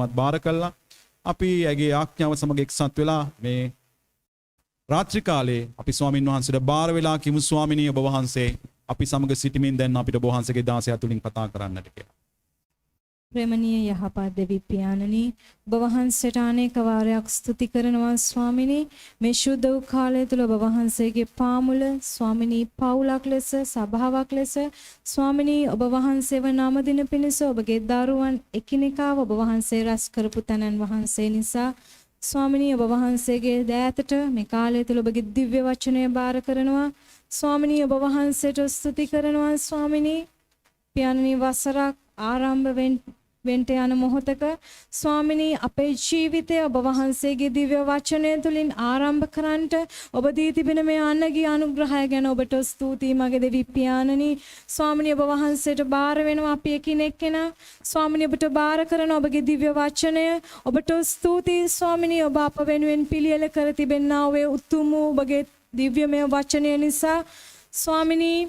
ආත්මත් බාර කළා. අපි ඇගේ ආඥාව සමග එක්සත් වෙලා මේ රාත්‍රී කාලේ අපි ස්වාමින් වහන්සේට බාර වෙලා කිමු ස්වාමිනී ඔබ වහන්සේ අපි සමග සිටමින් දැන් අපිට ඔබ වහන්සේගේ දාසය තුලින් කතා කරන්නට කියලා. ප්‍රේමණීය යහපත් දෙවි පියාණනි ඔබ වහන්සේට අනේක වාරයක් ස්තුති කරනවා ස්වාමිනී මේ ශුද්ධ වූ කාලය තුල ඔබ වහන්සේගේ පාමුල ස්වාමිනී පවුලක් ලෙස සභාවක් ලෙස ස්වාමිනී ඔබ වහන්සේව නම දින පිණිස ඔබගේ දරුවන් එකිනෙකාව ඔබ වහන්සේ රැස් කරපු තනන් වහන්සේ නිසා ස්වාමිනී ඔබ වහන්සේගේ දෑතට මේ කාලය තුල ඔබගේ දිව්‍ය වචනය බාර කරනවා ස්වාමිනී ඔබ වහන්සේට ස්තුති කරනවා ස්වාමිනී පියාණනි වසරක් ආරම්භ වෙන්ට යන මොහොතක ස්වාමිනී අපේ ජීවිතය ඔබ වහන්සේගේ දිව්‍ය වචනය තුලින් ආරම්භ කරන්නට ඔබ දී තිබෙන මේ අන්නගේ අනුග්‍රහය ගැන ඔබට ස්තුතියි මගේ දෙවි පියාණනි ස්වාමිනී ඔබ වහන්සේට බාර වෙනවා අපි එකිනෙක කෙනා ස්වාමිනී ඔබට බාර කරන ඔබගේ දිව්‍ය වචනය ඔබට ස්තුතියි ස්වාමිනී ඔබ අප වෙනුවෙන් පිළියෙල කර තිබෙනා ඔබේ උතුම් වූ ඔබගේ දිව්‍යමය වචනය නිසා ස්වාමිනී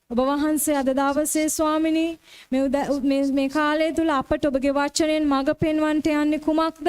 ඔබ වහන්සේ අද දවසේ ස්වාමිනී මේ කාලය තුල අපට ඔබගේ වචනයෙන් මඟ පෙන්වන්නට යන්නේ කුමක්ද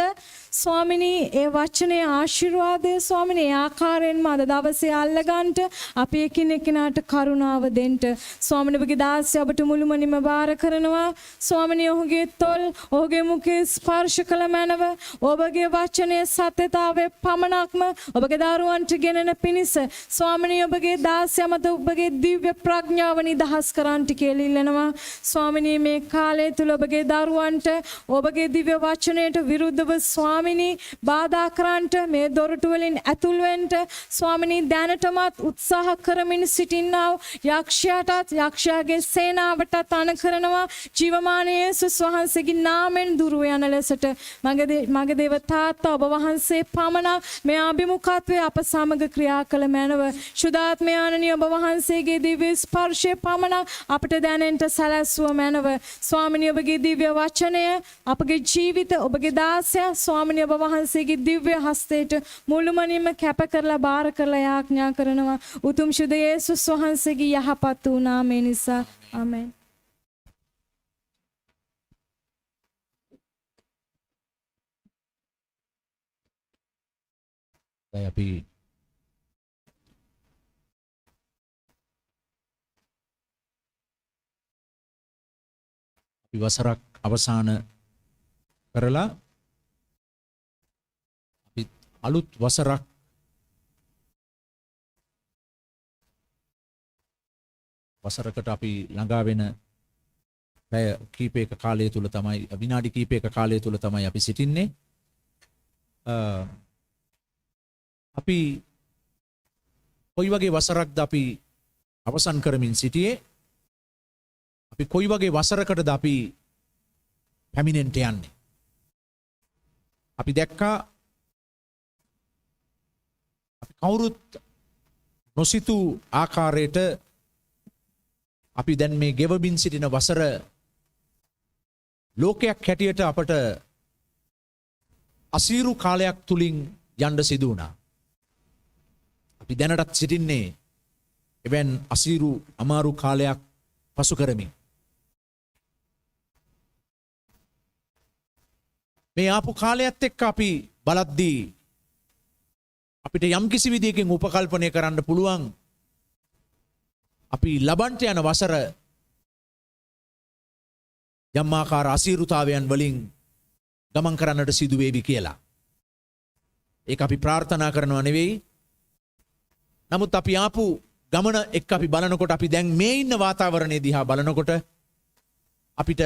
ස්වාමිනී ඒ වචනේ ආශිර්වාදය ස්වාමිනී ඒ ආකාරයෙන්ම අද දවසේ අල්ලගන්නට අපි එකිනෙකාට කරුණාව දෙන්න ස්වාමිනී ඔබගේ දාසය ඔබට මුළුමනින්ම බාර කරනවා ස්වාමිනී ඔහුගේ තොල් ඔහුගේ මුඛේ ස්පර්ශ කළ මැනව ඔබගේ වචනේ සත්‍යතාවය පමණක්ම ඔබගේ දරුවන්ට ගෙනෙන පිණිස ස්වාමිනී ඔබගේ දාසය මත ඔබගේ දිව්‍ය ප්‍රඥාව නිදහස් කරන්නට කියලා ඉල්ලනවා ස්වාමිනී මේ කාලය තුල ඔබගේ දරුවන්ට ඔබගේ දිව්‍ය වචනයට විරුද්ධව ස්වාමිනී බාධා කරන්නට මේ දොරටු වලින් ඇතුල් වෙන්න ස්වාමිනී දැනටමත් උත්සාහ කරමින් සිටිනා යක්ෂයාටත් යක්ෂයාගේ සේනාවටත් අණ කරනවා ජීවමාන යේසුස් වහන්සේගේ නාමයෙන් දුර යන ලෙසට මගේ දේව තාත්තා ඔබ වහන්සේ පමණක් මේ අභිමුඛත්වයේ අප සමග ක්‍රියා කළ මැනව සුදාත්මයාණනි ඔබ වහන්සේගේ දිව්‍ය ස්පර්ශ පමණක් අපට දැනෙන්නට සැලැස්සුව මැනව ස්වාමිනී ඔබගේ දිව්‍ය වචනය අපගේ ජීවිත ඔබගේ දාසය ස්වාමිනී ඔබ වහන්සේගේ දිව්‍ය හස්තයට මුළුමනින්ම කැප කරලා බාර කරලා යාඥා කරනවා උතුම් ශුද්ධ යේසුස් වහන්සේගේ යහපත් වූ නාමය නිසා ආමෙන්. අපි වසරක් අවසාන කරලා අපි අලුත් වසරක් වසරකට අපි ළඟා වෙන පැය කීපයක කාලය තුල තමයි විනාඩි කීපයක කාලය තුල තමයි අපි සිටින්නේ අපි කොයි වගේ වසරක්ද අපි අවසන් කරමින් සිටියේ අපි කොයි වගේ වසරකටද අපි පැමිණෙන්ට යන්නේ අපි දැක්කා අපි කවුරුත් නොසිතූ ආකාරයට අපි දැන් මේ ගෙවමින් සිටින වසර ලෝකයක් හැටියට අපට අසීරු කාලයක් තුලින් යන්න සිදු වුණා අපි දැනටත් සිටින්නේ එවන් අසීරු අමාරු කාලයක් පසු කරමින් මේ ආපු කාලයත් එක්ක අපි බලද්දී අපිට යම්කිසි විදියකින් උපකල්පනය කරන්න පුළුවන් අපි ලබන්ට යන වසර යම් ආකාර අසීරුතාවයන් වලින් ගමන් කරන්නට සිදු වේවි කියලා. ඒක අපි ප්‍රාර්ථනා කරනවා නෙවෙයි. නමුත් අපි ආපු ගමන එක්ක අපි බලනකොට අපි දැන් මේ ඉන්න වාතාවරණය දිහා බලනකොට අපිට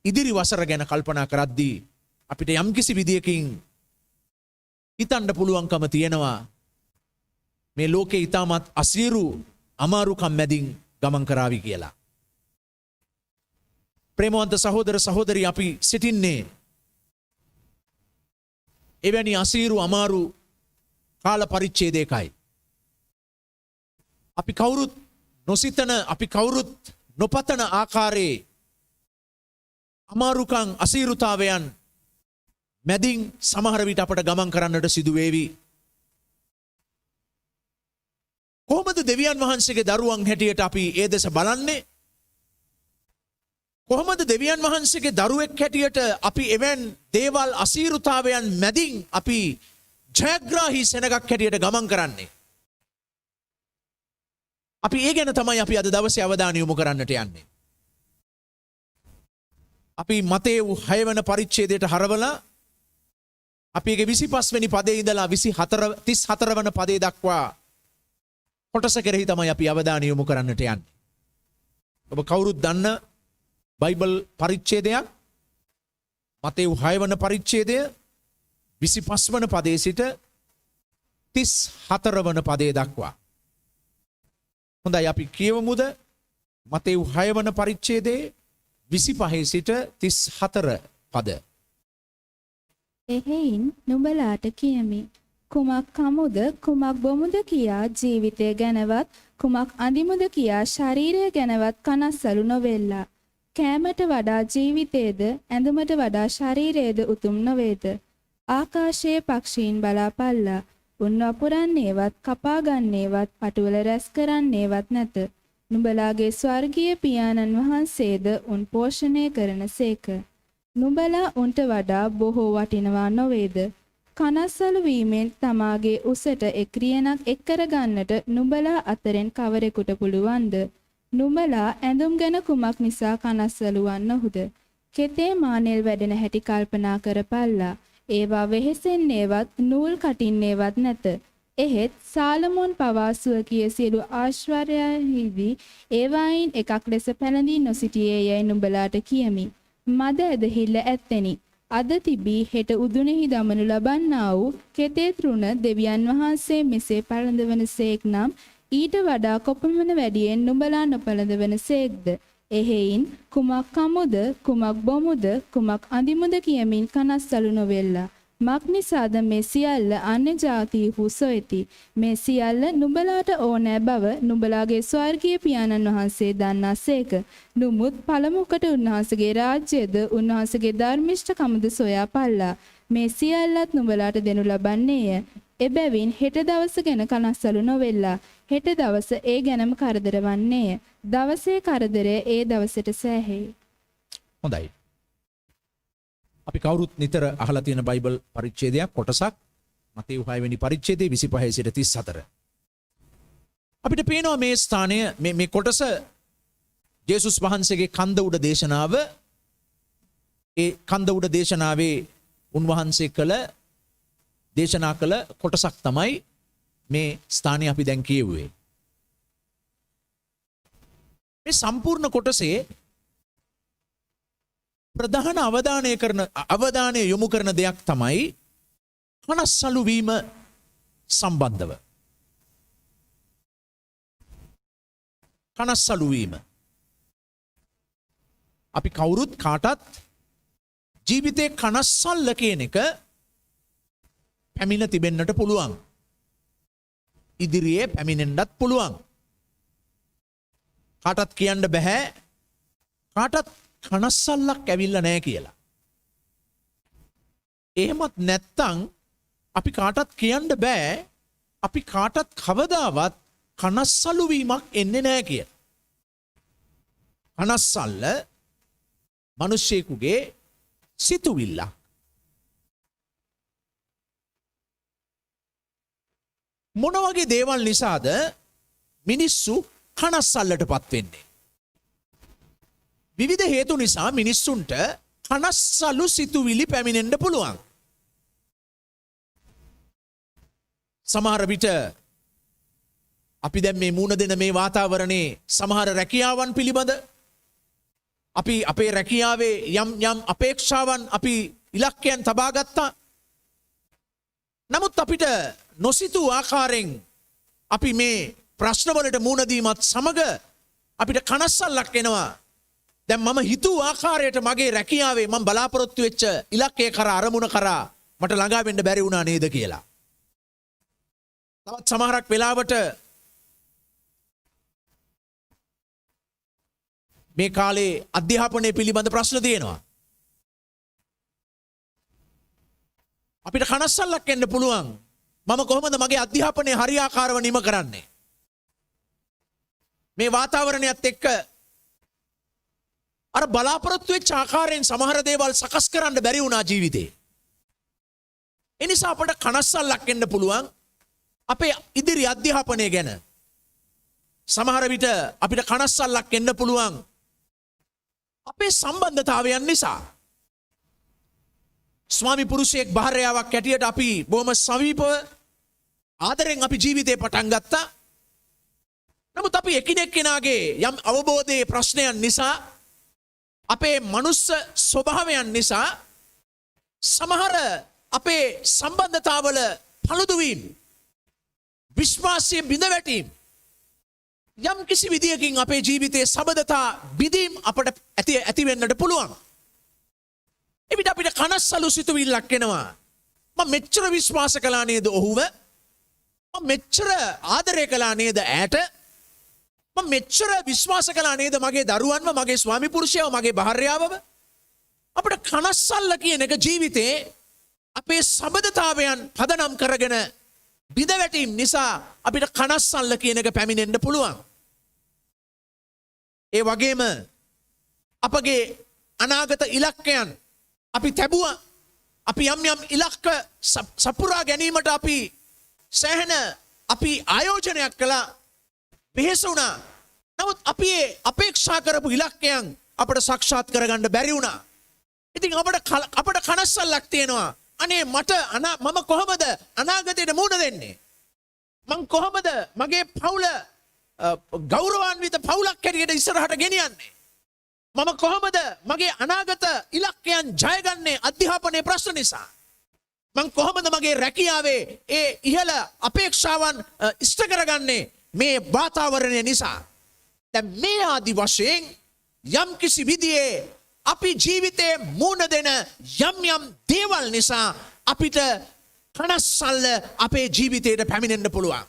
ඉදිරි වසර ගැන කල්පනා කරද්දී අපිට යම්කිසි විදියකින් හිතන්න පුළුවන්කම තියෙනවා මේ ලෝකේ ඊටමත් අසීරු අමාරුකම් මැදින් ගමන් කරાવી කියලා. ප්‍රේමවන්ත සහෝදර සහෝදරි අපි සිටින්නේ එවැනි අසීරු අමාරු කාල පරිච්ඡේදයකයි. අපි කවුරුත් නොසිතන අපි කවුරුත් නොපතන ආකාරයේ අමාරුකම් අසීරුතාවයන් මැදින් සමහර විට අපට ගමන් කරන්නට සිදු වේවි. කොහොමද දෙවියන් වහන්සේගේ දරුවන් හැටියට අපි ඒ දෙස බලන්නේ? කොහොමද දෙවියන් වහන්සේගේ දරුවෙක් හැටියට අපි එවන් දේවල් අසීරුතාවයන් මැදින් අපි ජයග්‍රාහී සෙනගක් හැටියට ගමන් කරන්නේ. අපි ඒ ගැන තමයි අපි අද දවසේ අවධානය යොමු කරන්නට යන්නේ. අපි මතේවු 6 වන පරිච්ඡේදයට හරවලා අපි ඒකේ 25 වෙනි පදේ ඉඳලා 34 වන පදේ දක්වා කොටස කෙරෙහි තමයි අපි අවධානය යොමු කරන්නට යන්නේ. ඔබ කවුරුත් දන්න බයිබල් පරිච්ඡේදයක් මතේවු 6 වන පරිච්ඡේදය 25 වන පදේ සිට 34 වන පදේ දක්වා. හොඳයි අපි කියවමුද මතේවු 6 වන පරිච්ඡේදයේ 25 සිට 34 පද. එහෙයින් නුඹලාට කියමි. කුමක් කමුද කුමක් බොමුද කියා ජීවිතය ගැනවත් කුමක් අඳිමුද කියා ශරීරය ගැනවත් කනස්සලු නොවෙල්ලා. කෑමට වඩා ජීවිතයේද ඇඳුමට වඩා ශරීරයේද උතුම් නොවේද? ආකාශයේ පක්ෂීන් බලාපල්ලා. උන් වපුරන්නේවත් කපා ගන්නේවත් පටුවල රැස් කරන්නේවත් නැත. නුඹලාගේ ස්වර්ගීය පියාණන් වහන්සේද උන් පෝෂණය කරනසේක. නුඹලා උන්ට වඩා බොහෝ වටිනවා නොවේද? කනස්සලු වීමෙන් තමාගේ උසට එක්‍රියනක් එක් කරගන්නට නුඹලා අතරින් කවරෙකුට පුළුවන්ද? නුඹලා ඇඳුම් ගැන කුමක් නිසා කනස්සලු වන්නහුද? කෙතේ මානෙල් වැඩෙන හැටි කල්පනා කරපල්ලා. ඒවා වෙහෙසෙන්නේවත් නූල් කටින්නේවත් නැත. එහෙත් සාලමෝන් පවා සුවකීය සියලු ආශ්චර්යයන්හිදී ඒවායින් එකක් ලෙස පැළඳී නොසිටියේ යැයි නුඹලාට කියමි. මද ඇදහිල්ල ඇත්තෙනි. අද තිබී හෙට උදුනෙහි දමනු ලබන්නා වූ කෙතේ තෘණ දෙවියන් වහන්සේ මෙසේ පළඳවන සේක් නම් ඊට වඩා කොපමණ වැඩියෙන් නුඹලා නොපළඳවන සේක්ද? එහෙයින් කුමක් කමුද කුමක් බොමුද කුමක් අඳිමුද කියමින් කනස්සලු නොවෙල්ලා. මක් නිසාද මේ සියල්ල අන්‍ය ජාතීහු සොයති. මේ සියල්ල නුඹලාට ඕනෑ බව නුඹලාගේ ස්වර්ගීය පියාණන් වහන්සේ දන්නාසේක. නුමුත් පළමුකට උන්වහන්සේගේ රාජ්‍යද උන්වහන්සේගේ ධර්මිෂ්ඨකමද සොයා පල්ලා. මේ සියල්ලත් නුඹලාට දෙනු ලබන්නේය. එබැවින් හෙට දවස ගැන කනස්සලු නොවෙල්ලා. හෙට දවස ඒ ගැනම කරදර වන්නේය. දවසේ කරදරය ඒ දවසට සෑහෙයි. හොඳයි. අපි කවුරුත් නිතර අහලා තියෙන බයිබල් පරිච්ඡේදයක් කොටසක් මතේවු 6 වෙනි පරිච්ඡේදයේ 25 සිට 34. අපිට පේනවා මේ ස්ථානය මේ කොටස ජේසුස් වහන්සේගේ කන්ද උඩ දේශනාව. ඒ කන්ද උඩ දේශනාවේ උන්වහන්සේ දේශනා කළ කොටසක් තමයි මේ ස්ථානය අපි දැන් කියුවේ. මේ සම්පූර්ණ කොටසේ ප්‍රධාන අවධානය යොමු කරන දෙයක් තමයි කනස්සලු වීම සම්බන්ධව. කනස්සලු වීම. අපි කවුරුත් කාටත් ජීවිතේ කනස්සල්ල කියන එක පැමිණ තිබෙන්නට පුළුවන්. ඉදිරියේ පැමිණෙන්නත් පුළුවන්. කාටත් කියන්න බෑ කාටත් කනස්සල්ලක් ඇවිල්ලා නැහැ කියලා. එහෙමත් නැත්තම් අපි කාටත් කියන්න බෑ අපි කාටත් කවදාවත් කනස්සලු වීමක් එන්නේ නැහැ කියලා. කනස්සල්ල මිනිස්සෙකුගේ සිතුවිල්ලක්. මොන වගේ දේවල් නිසාද මිනිස්සු කනස්සල්ලටපත් වෙන්නේ? විවිධ හේතු නිසා මිනිස්සුන්ට කනස්සලු සිතුවිලි පැමිණෙන්න පුළුවන්. සමහර විට අපි දැන් මේ මූණ දෙන මේ වාතාවරණේ සමහර රැකියාවන් පිළිබඳ අපි අපේ රැකියාවේ යම් අපේක්ෂාවන් අපි ඉලක්කයන් තබා ගත්තා. නමුත් අපිට නොසිතූ ආකාරයෙන් අපි මේ ප්‍රශ්නවලට මුහුණ දීමත් සමග අපිට කනස්සල්ලක් එනවා. දැන් මම හිතුව ආකාරයට මගේ රැකියාවේ මම බලාපොරොත්තු වෙච්ච ඉලක්කය කරා අරමුණ කරා මට ළඟා වෙන්න බැරි වුණා නේද කියලා. තවත් සමහරක් වෙලාවට මේ කාලේ අධ්‍යාපනය පිළිබඳ ප්‍රශ්න තියෙනවා. අපිට කනස්සල්ලක් එන්න පුළුවන්. මම කොහොමද මගේ අධ්‍යාපනය හරියාකාරව නිම කරන්නේ? මේ වාතාවරණයත් එක්ක අර බලාපොරොත්තු වෙච්ච ආකාරයෙන් සමහර දේවල් සකස් කරන්න බැරි වුණා ජීවිතේ. ඒ නිසා අපට කනස්සල්ලක් එන්න පුළුවන් අපේ ඉදිරි අධ්‍යාපනය ගැන. සමහර විට අපිට කනස්සල්ලක් එන්න පුළුවන් අපේ සම්බන්ධතාවයන් නිසා. ස්වාමි පුරුෂයෙක් භාර්යාවක් හැටියට අපි බොහොම සමීපව ආදරෙන් අපි ජීවිතේ පටන් ගත්තා. නමුත් අපි එකිනෙක කෙනාගේ යම් අවබෝධයේ ප්‍රශ්නයන් නිසා අපේ මනුස්ස ස්වභාවයන් නිසා සමහර අපේ සම්බන්ධතාවල පළුදුවීම් විශ්වාසයේ බිඳ වැටීම් යම් කිසි විදියකින් අපේ ජීවිතයේ සබඳතා බිඳීම් අපට ඇති වෙන්නට පුළුවන්. එවිට අපිට කනස්සලු සිතුවිල්ලක් එනවා. මම මෙච්චර විශ්වාස කළා නේද ඔහුව? මම මෙච්චර ආදරය කළා නේද ඈට? මම මෙච්චර විශ්වාස කළා නේද මගේ දරුවන්ව, මගේ ස්වාමි පුරුෂයව, මගේ භාර්යාවව? අපිට කනස්සල්ල කියන එක ජීවිතේ අපේ සබඳතාවයන් පදනම් කරගෙන බිඳ වැටීම් නිසා අපිට කනස්සල්ල කියන එක පැමිණෙන්න පුළුවන්. ඒ වගේම අපගේ අනාගත ඉලක්කයන් අපි තැබුවා. අපි යම් යම් ඉලක්ක සපුරා ගැනීමට අපි සෑහෙන අපි ආයෝජනයක් කළා. වෙහෙස වුණා. නමුත් අපි අපේක්ෂා කරපු ඉලක්කයන් අපට සාක්ෂාත් කරගන්න බැරි වුණා. ඉතින් අපට කනස්සල්ලක් තියෙනවා. අනේ මම කොහොමද අනාගතයට මුහුණ දෙන්නේ? මං කොහොමද මගේ පවුල ගෞරවාන්විත පවුලක් හැටියට ඉස්සරහට ගෙනියන්නේ? මම කොහොමද මගේ අනාගත ඉලක්කයන් ජයගන්නේ අධ්‍යාපනයේ ප්‍රශ්න නිසා? මං කොහොමද මගේ රැකියාවේ ඒ ඉහළ අපේක්ෂාවන් ඉෂ්ට කරගන්නේ මේ වාතාවරණය නිසා? දැන් මේ ආදි වශයෙන් යම් කිසි විදිහේ අපි ජීවිතේ මුණ දෙන යම් දේවල් නිසා අපිට කනස්සල්ල අපේ ජීවිතයට පැමිණෙන්න පුළුවන්.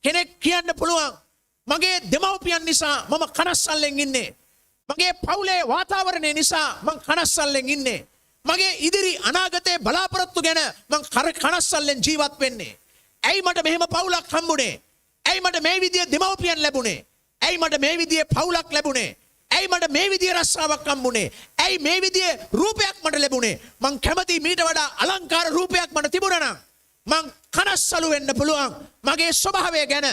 කෙනෙක් කියන්න පුළුවන් මගේ දෙමව්පියන් නිසා මම කනස්සල්ලෙන් ඉන්නේ. මගේ පවුලේ වාතාවරණය නිසා මං කනස්සල්ලෙන් ඉන්නේ. මගේ ඉදිරි අනාගතයේ බලාපොරොත්තු ගැන මං කනස්සල්ලෙන් ජීවත් වෙන්නේ. ඇයි මට මෙහෙම පවුලක් හම්බුනේ? ඇයි මට මේ විදිහේ දෙමව්පියන් ලැබුණේ? ඇයි මට මේ විදිහේ පවුලක් ලැබුණේ? ඇයි මට මේ විදිහේ රස්සාවක් හම්බුනේ? ඇයි මේ විදිහේ රූපයක් මට ලැබුණේ? මං කැමති මීට වඩා අලංකාර රූපයක් මට තිබුණා නම් මං කනස්සලු වෙන්න පුළුවන් මගේ ස්වභාවය ගැන.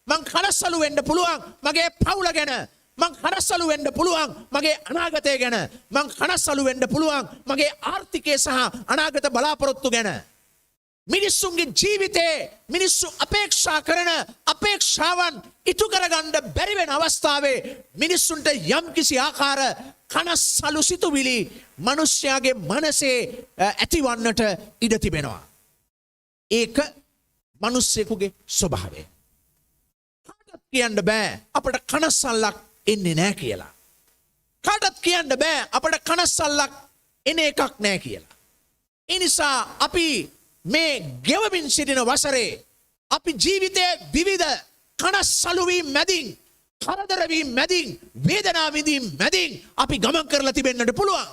මං කනස්සලු වෙන්න පුළුවන් මගේ පවුල ගැන. මං කනස්සලු වෙන්න පුළුවන් මගේ අනාගතය ගැන. මං කනස්සලු වෙන්න පුළුවන් මගේ ආර්ථිකය සහ අනාගත බලාපොරොත්තු ගැන. මිනිස්සුන්ගේ ජීවිතේ මිනිස්සු අපේක්ෂා කරන අපේක්ෂාවන් ඉටු කරගන්න බැරි වෙන අවස්ථාවේ මිනිස්සුන්ට යම්කිසි ආකාර කනස්සලු සිතුවිලි මිනිස්යාගේ මනසේ ඇතිවන්නට ඉඩ තිබෙනවා. ඒක මිනිස්සෙකුගේ ස්වභාවය. කාටත් කියන්න බෑ අපට කනස්සල්ලක් එන්නේ නැහැ කියලා. කාටත් කියන්න බෑ අපට කනස්සල්ලක් එන එකක් නැහැ කියලා. ඒ නිසා අපි මේ ගෙවමින් සිටින වසරේ අපි ජීවිතයේ විවිධ කනස්සලුවීම් මැදින්, කරදරවීම් මැදින්, වේදනා විඳීම් මැදින් අපි ගමන් කරලා තිබෙන්නට පුළුවන්.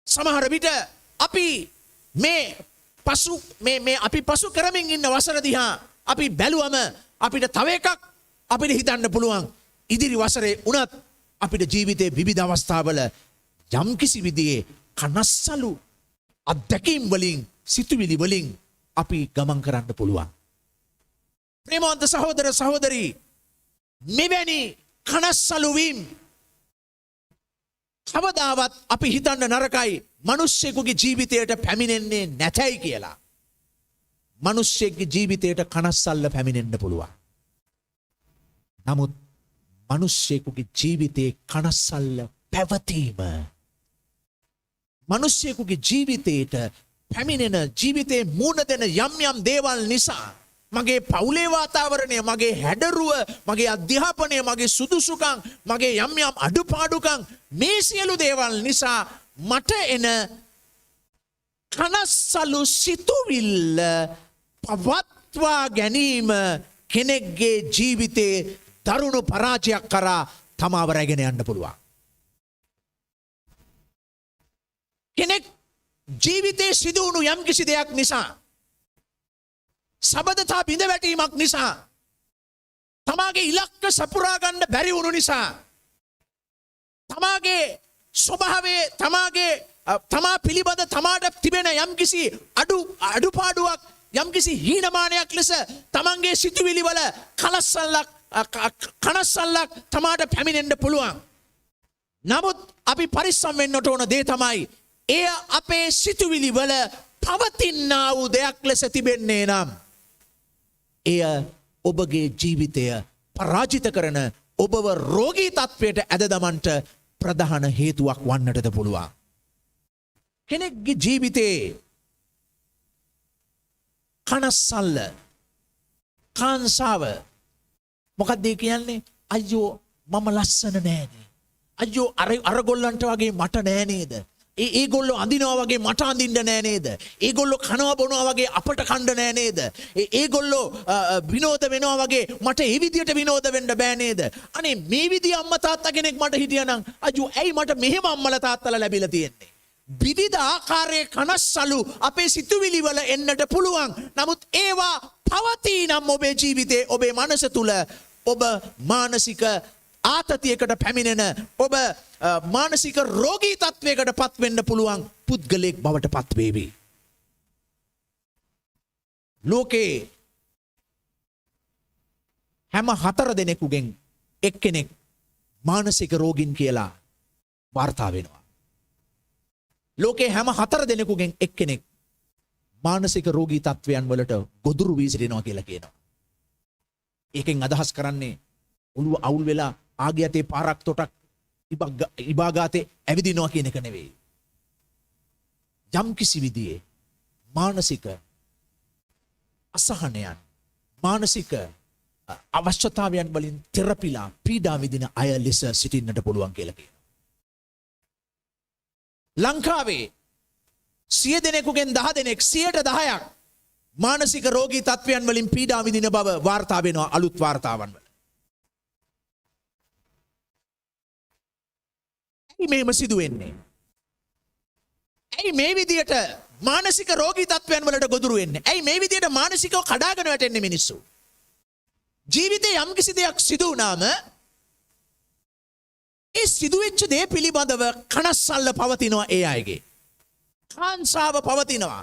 සමහර විට අපි අපි පසු කරමින් ඉන්න වසර දිහා අපි බැලුවම අපිට තව එකක් අපිට හිතන්න පුළුවන්. ඉදිරි වසරේ උනත් අපිට ජීවිතයේ විවිධ අවස්ථාවල යම්කිසි විදිහේ කනස්සලු අත්දැකීම් වලින් සිතුවිලි වලින් අපි ගමන් කරන්න පුළුවන්. ප්‍රේමවන්ත සහෝදර සහෝදරී, මෙවැනි කනස්සලු වීම කවදාවත් අපි හිතන්න නරකයි මිනිස්සෙකුගේ ජීවිතයට පැමිණෙන්නේ නැතයි කියලා. මිනිස්සෙකුගේ ජීවිතයට කනස්සල්ල පැමිණෙන්න පුළුවන්. නමුත් මිනිස්සෙකුගේ ජීවිතයේ කනස්සල්ල පැවතීම, මිනිස්සෙකුගේ ජීවිතයට පැමිණෙන ජීවිතේ මුණ දෙන යම් දේවල් නිසා මගේ පවුලේ වාතාවරණය, මගේ හැඩරුව, මගේ අධ්‍යාපනය, මගේ සුදුසුකම්, මගේ යම් අඩුපාඩුකම්, මේ සියලු දේවල් නිසා මට එන කනස්සලු සිතුවිල්ල පවත්වා ගැනීම කෙනෙක්ගේ ජීවිතේ දරුණු පරාජයක් කරා තමාව රැගෙන යන්න පුළුවන්. කෙනෙක් ජීවිතේ සිදුවුණු යම් කිසි දෙයක් නිසා, සබඳතා බිඳ වැටීමක් නිසා, තමාගේ ඉලක්ක සපුරා ගන්න බැරි වුණු නිසා තමාගේ ස්වභාවයේ තමා පිළිබඳ තමාට තිබෙන යම්කිසි අඩුපාඩුවක් යම්කිසි හීනමානයක් ලෙස තමන්ගේ සිතුවිලි වල කනස්සල්ලක් තමාට පැමිණෙන්න පුළුවන්. නමුත් අපි පරිස්සම් වෙන්නට ඕන දේ තමයි එය අපේ සිතුවිලි වල පවතිනා වූ දෙයක් ලෙස තිබෙන්නේ නම් එය ඔබගේ ජීවිතය පරාජිත කරන ඔබව රෝගී තත්වයට ඇද දමන්නට ප්‍රධාන හේතුවක් වන්නටද පුළුවන්. කෙනෙක්ගේ ජීවිතේ කනස්සල්ල කාංසාව මොකක්ද කියන්නේ? අයියෝ මම ලස්සන නෑනේ. අයියෝ අරගොල්ලන්ට වගේ මට නෑ නේද? ඒගොල්ලෝ අඳිනවා වගේ මට අඳින්න නෑ නේද? ඒගොල්ලෝ කනවා බොනවා වගේ අපට කන්න නෑ නේද? ඒගොල්ලෝ විනෝද වෙනවා වගේ මට ඒ විදියට විනෝද වෙන්න බෑ නේද? අනේ මේ විදිය අම්මා තාත්තා කෙනෙක් මට හිටියානම් අයියෝ ඇයි මට මෙහෙම අම්මලා තාත්තලා ලැබිලා තියෙන්නේ? විවිධ ආකාරයේ කනස්සලු අපේ සිතුවිලි වල එන්නට පුළුවන්. නමුත් ඒවා පවතිනම් ඔබේ ජීවිතේ ඔබේ මනස තුල ඔබ මානසික ආතතියකට පැමිණෙන ඔබ මානසික රෝගී තත්වයකට පත්වෙන්න පුළුවන් පුද්ගලයෙක් බවට පත්වේවි. ලෝකේ හැම 4 දෙනෙකුගෙන් එක්කෙනෙක් මානසික රෝගීන් කියලා වාර්තා වෙනවා. ලෝකේ හැම 4 දෙනෙකුගෙන් එක්කෙනෙක් මානසික රෝගී තත්වයන් වලට ගොදුරු වී සිටිනවා කියලා කියනවා. ඒකෙන් අදහස් කරන්නේ ඔළුව අවුල් වෙලා ආගියතේ පාරක් තොටක් ඉබාගාතේ ඇවිදිනවා කියන එක නෙවෙයි. යම් කිසි විදිහේ මානසික අසහනයන් මානසික අවශ්‍යතාවයන් වලින් තෙරපිලා පීඩා විඳින අය ලෙස සිටින්නට පුළුවන් කියලා කියනවා. ලංකාවේ 100 දෙනෙකුගෙන් 10 දෙනෙක් 10% මානසික රෝගී තත්වයන් වලින් පීඩා විඳින බව වාර්තා වෙනවා අලුත් වාර්තාවන් වල. ඇයි මේම සිදු වෙන්නේ? ඇයි මේ විදියට මානසික රෝගී තත්වයන් වලට ගොදුරු වෙන්නේ? ඇයි මේ විදියට මානසිකව කඩාගෙන වැටෙන්නේ මිනිස්සු? ජීවිතේ යම් කිසි දෙයක් සිදු වුණාම ඒ සිදුවෙච්ච දේ පිළිබඳව කනස්සල්ල පවතිනවා ඒ අයගේ. කාංසාව පවතිනවා.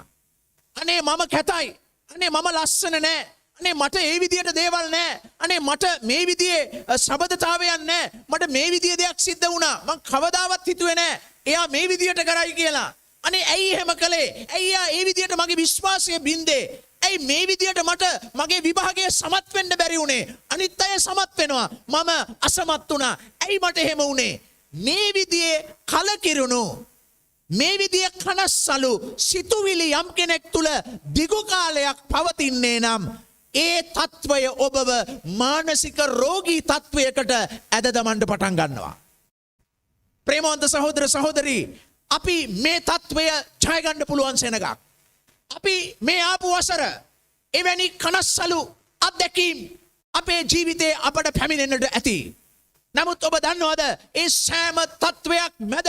අනේ මම කැතයි. අනේ මම ලස්සන නෑ. අනේ මට ඒ විදියට දේවල් නෑ. අනේ මට මේ විදියේ සබඳතාවයන් නෑ. මට මේ විදියේ දෙයක් සිද්ධ වුණා. මං කවදාවත් හිතුවේ නෑ එයා මේ විදියට කරයි කියලා. අනේ ඇයි එහෙම කළේ? ඇයි එයා ඒ විදියට මගේ විශ්වාසය බින්දේ? ඇයි මේ විදියට මට මගේ විභාගයේ සමත් වෙන්න බැරි වුණේ? අනිත් අය සමත් වෙනවා. මම අසමත් වුණා. ඇයි මට එහෙම වුණේ? මේ විදියේ කලකිරුණු මේ විදිය කනස්සලු සිතුවිලි යම් කෙනෙක් තුල දිගු කාලයක් පවතින්නේ නම් ඒ తත්වය ඔබව මානසික රෝගී තත්වයකට ඇද දමන්න පටන් ගන්නවා. ප්‍රේමවන්ත සහෝදර සහෝදරී, අපි මේ తත්වය ජය ගන්න පුළුවන් සෙනගක්. අපි මේ ආපු වසර එවැනි කනස්සලු අත්දැකීම් අපේ ජීවිතේ අපට පැමිණෙන්නට ඇති. නමුත් ඔබ දන්නවද ඒ සෑම තත්වයක් මැද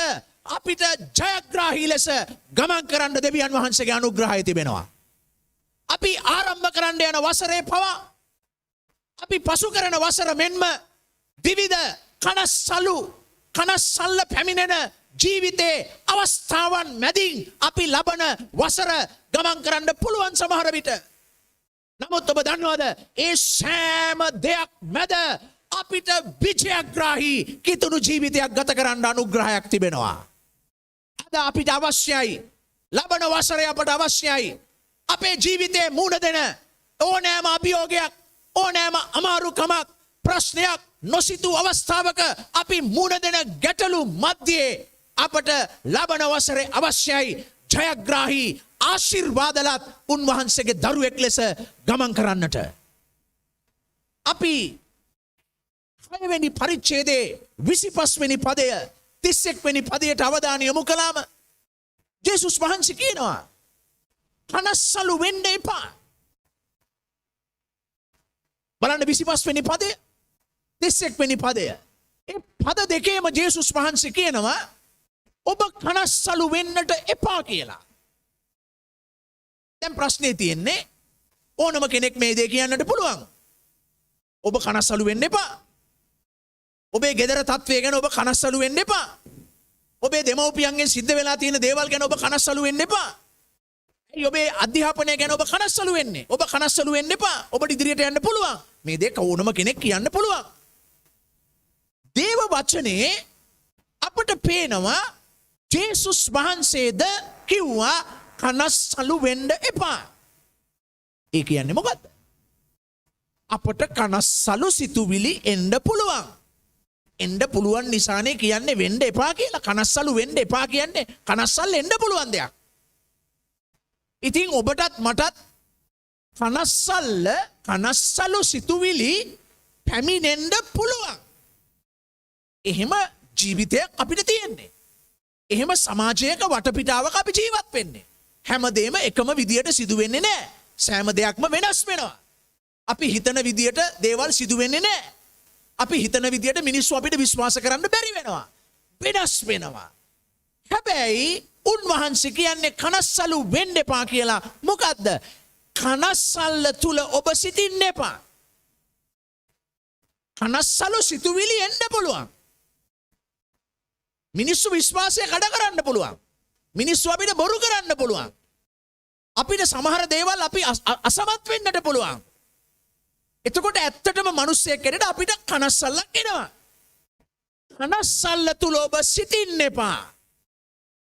අපිට ජයග්‍රාහී ලෙස ගමන් කරන්න දෙවියන් වහන්සේගේ අනුග්‍රහය තිබෙනවා. අපි ආරම්භ කරන්න යන වසරේ පවා අපි පසු කරන වසර මෙන්ම විවිධ කනස්සල්ල පැමිණෙන ජීවිතේ අවස්ථාවන් මැදින් අපි ලබන වසර ගමන් කරන්න පුළුවන් සමහර විට. නමුත් ඔබ දන්නවද ඒ සෑම දෙයක් මැද අපිට විජයග්‍රාහී කිතුණු ජීවිතයක් ගත කරන්න අනුග්‍රහයක් තිබෙනවා. අද අපිට අවශ්‍යයි ලබන වසරේ අපට අවශ්‍යයි අපේ ජීවිතේ මුණ දෙන ඕනෑම අභියෝගයක් ඕනෑම අමාරුකමක් ප්‍රශ්නයක් නොසිතූ අවස්ථාවක අපි මුණ දෙන ගැටලු මැද්දේ අපට ලබන වසරේ අවශ්‍යයි ජයග්‍රාහී ආශිර්වාදලත් උන්වහන්සේගේ දරුවෙක් ලෙස ගමන් කරන්නට. අපි 6 වෙනි පරිච්ඡේදයේ 25 වෙනි පදය 31 වෙනි පදයට අවධානය යොමු කළාම ජේසුස් වහන්සේ කියනවා කනස්සලු වෙන්න එපා. බලන්න 25 වෙනි පදය 31 වෙනි පදය. ඒ පද දෙකේම ජේසුස් වහන්සේ කියනවා ඔබ කනස්සලු වෙන්නට එපා කියලා. දැන් ප්‍රශ්නේ තියෙන්නේ ඕනම කෙනෙක් මේ දේ කියන්නට පුළුවන්. ඔබ කනස්සලු වෙන්න එපා. ඔබේ ගෙදර තත්ත්වය ගැන ඔබ කනස්සලු වෙන්න එපා. ඔබේ දෙමව්පියන්ගෙන් සිද්ධ වෙලා තියෙන දේවල් ගැන ඔබ කනස්සලු වෙන්න එපා. ඔබේ අධ්‍යාපනය ගැන ඔබ කනස්සලු වෙන්නේ. ඔබ කනස්සලු වෙන්න එපා. ඔබට ඉදිරියට යන්න පුළුවන්. මේ දේ ඕනම කෙනෙක් කියන්න පුළුවන්. දේව වචනේ අපට පේනවා ජේසුස් වහන්සේද කිව්වා කනස්සලු වෙන්න එපා. ඒ කියන්නේ මොකද්ද? අපට කනස්සලු සිතුවිලි එන්න පුළුවන්. එන්න පුළුවන් නිසානේ කියන්නේ වෙන්න එපා කියලා. කනස්සලු වෙන්න එපා කියන්නේ කනස්සල් එන්න පුළුවන් දෙයක්. ඉතින් ඔබටත් මටත් කනස්සලු සිතුවිලි පැමිණෙන්න පුළුවන්. එහෙම ජීවිතයක් අපිට තියෙන්නේ. එහෙම සමාජයක වටපිටාවක අපි ජීවත් වෙන්නේ. හැමදේම එකම විදියට සිදු වෙන්නේ නැහැ. සෑම දෙයක්ම වෙනස් වෙනවා. අපි හිතන විදියට දේවල් සිදු වෙන්නේ නැහැ. අපි හිතන විදියට මිනිස්සු අපිට විශ්වාස කරන්න බැරි වෙනවා. වෙනස් වෙනවා. හැබැයි උන්වහන්සේ කියන්නේ කනස්සලු වෙන්න එපා කියලා. මොකද්ද? කනස්සල්ල තුල ඔබ සිටින්න එපා. කනස්සලු සිතුවිලි එන්න පුළුවන්. මිනිස්සු විශ්වාසය කඩ කරන්න පුළුවන්. මිනිස්සු අපිට බොරු කරන්න පුළුවන්. අපිට සමහර දේවල් අපි අසමත් වෙන්නට පුළුවන්. එතකොට ඇත්තටම මිනිස්සෙක් කෙරෙට අපිට කනස්සල්ලක් එනවා. කනස්සල්ල තුල ඔබ සිටින්න එපා.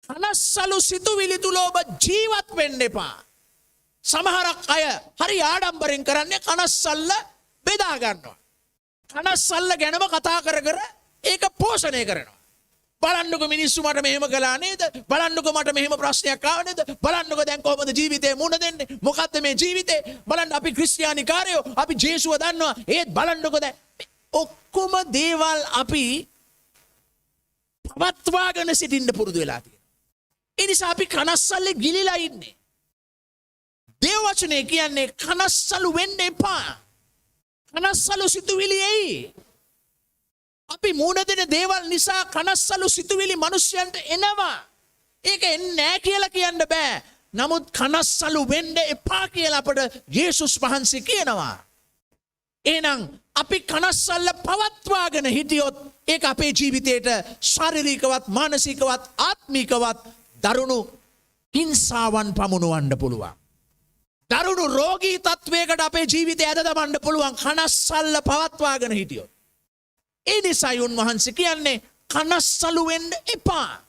කනස්සලු සිතුවිලි තුල ඔබ ජීවත් වෙන්න එපා. සමහරක් අය හරි ආඩම්බරෙන් කරන්නේ කනස්සල්ල බෙදා ගන්නවා. කනස්සල්ල ගැනම කතා කර කර ඒක පෝෂණය කරනවා. බලන්නකො මිනිස්සු මට මෙහෙම කළා නේද? බලන්නකො මට මෙහෙම ප්‍රශ්නයක් ආව නේද? බලන්නකො දැන් කොහොමද ජීවිතේ මුණ දෙන්නේ? මොකද්ද මේ ජීවිතේ? බලන්න අපි ක්‍රිස්තියානි කාරයෝ අපි ජේසුව දන්නවා. ඒත් බලන්නකො දැන් ඔක්කොම දේවල් අපි පවත්වාගෙන සිටින්න පුරුදු වෙලා තියෙනවා. ඒ නිසා අපි කනස්සල්ලේ ගිලිලා ඉන්නේ. දේව වචනේ කියන්නේ කනස්සලු වෙන්න එපා. කනස්සලු සිතුවිලි එයි. අපි මූණ දෙන දේවල් නිසා කනස්සලු සිතුවිලි මිනිස්යන්ට එනවා. ඒක එන්නේ නැහැ කියලා කියන්න බෑ. නමුත් කනස්සලු වෙන්න එපා කියලා අපට යේසුස් වහන්සේ කියනවා. එහෙනම් අපි කනස්සල්ල පවත්වාගෙන හිටියොත් ඒක අපේ ජීවිතේට ශාරීරිකවත් මානසිකවත් ආත්මිකවත් දරුණු හිංසාවන් පමුණවන්න පුළුවන්. දරුණු රෝගී තත්වයකට අපේ ජීවිතය ඇද දමන්න පුළුවන් කනස්සල්ල පවත්වාගෙන හිටියොත්. ඒ නිසායි උන්වහන්සේ කියන්නේ කනස්සලු වෙන්න එපා.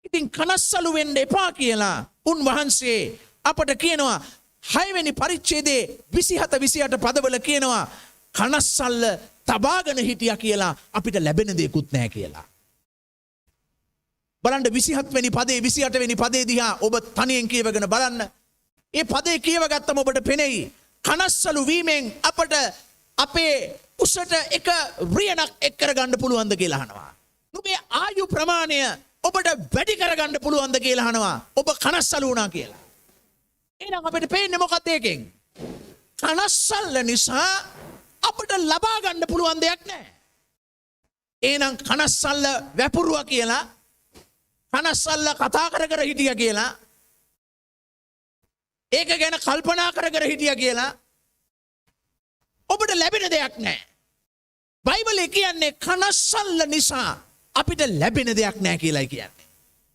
ඉතින් කනස්සලු වෙන්න එපා කියලා උන්වහන්සේ අපට කියනවා 6 වෙනි පරිච්ඡේදයේ 27 28 පදවල කියනවා කනස්සල්ල තබාගෙන හිටියා කියලා අපිට ලැබෙන දෙයක්වත් නැහැ කියලා. බලන්න 27 වෙනි පදේ 28 වෙනි පදේ දිහා ඔබ තනියෙන් කියවගෙන බලන්න. ඒ පදේ කියවගත්තම ඔබට පෙනෙයි කනස්සලු වීමෙන් අපට අපේ උසට එක රියනක් එක් කරගන්න පුළුවන්ද කියලා අහනවා. නුඹේ ආයු ප්‍රමාණය ඔබට වැඩි කරගන්න පුළුවන්ද කියලා අහනවා. ඔබ කනස්සලු වුණා කියලා. එහෙනම් අපිට පේන්නේ මොකක්ද ඒකෙන්? කනස්සල්ල නිසා අපිට ලබා ගන්න පුළුවන් දෙයක් නැහැ. එහෙනම් කනස්සල්ල වැපුරුවා කියලා කනස්සල්ල කතා කර කර හිටියා කියලා ඒක ගැන කල්පනා කර කර හිටියා කියලා ඔබට ලැබෙන දෙයක් නැහැ. බයිබලයේ කියන්නේ කනස්සල්ල නිසා අපිට ලැබෙන දෙයක් නැහැ කියලායි කියන්නේ.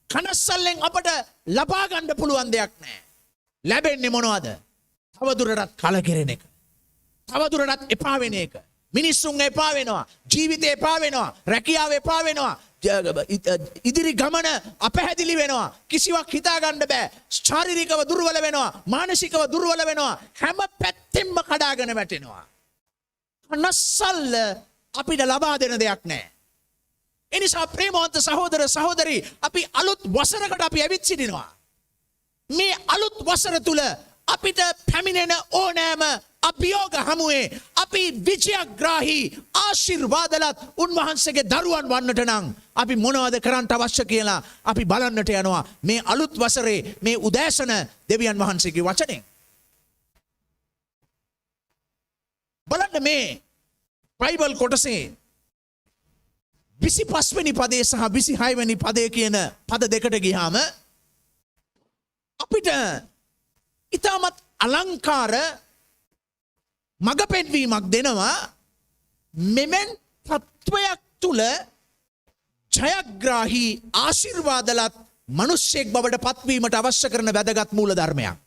කනස්සල්ලෙන් අපට ලබා ගන්න පුළුවන් දෙයක් නැහැ. ලැබෙන්නේ මොනවද? තවදුරටත් කලකිරෙන එක. තවදුරටත් එපා වෙන එක. මිනිස්සුන් එපා වෙනවා. ජීවිතේ එපා වෙනවා. රැකියාව එපා වෙනවා. ඉදිරි ගමන අපැහැදිලි වෙනවා. කිසිවක් හිතා ගන්න බෑ. ශාරීරිකව දුර්වල වෙනවා. මානසිකව දුර්වල වෙනවා. හැම පැත්තෙම කඩාගෙන වැටෙනවා. කනස්සල්ල අපිට ලබා දෙන දෙයක් නැහැ. ඒ නිසා ප්‍රේමවන්ත සහෝදර සහෝදරි අපි අලුත් වසරකට අපි ඇවිත් සිටිනවා. මේ අලුත් වසර තුල අපිට පැමිණෙන ඕනෑම අභියෝග හමුවේ අපි විජයග්‍රාහී ආශිර්වාදලත් උන්වහන්සේගේ දරුවන් වන්නට නම් අපි මොනවද කරන්න අවශ්‍ය කියලා අපි බලන්නට යනවා මේ අලුත් වසරේ මේ උදෑසන දෙවියන් වහන්සේගේ වචනෙන්. බලන්න මේ බයිබල් කොටසේ 25 වෙනි පදේ සහ 26 වෙනි පදේ කියන පද දෙකට ගියාම අපිට ඊටමත් අලංකාර මඟ පෙන්වීමක් දෙනවා මෙමෙන් තත්ත්වයක් තුල ජයග්‍රාහී ආශිර්වාදලත් මිනිස්සෙක් බවට පත්වීමට අවශ්‍ය කරන වැදගත් මූල ධර්මයක්.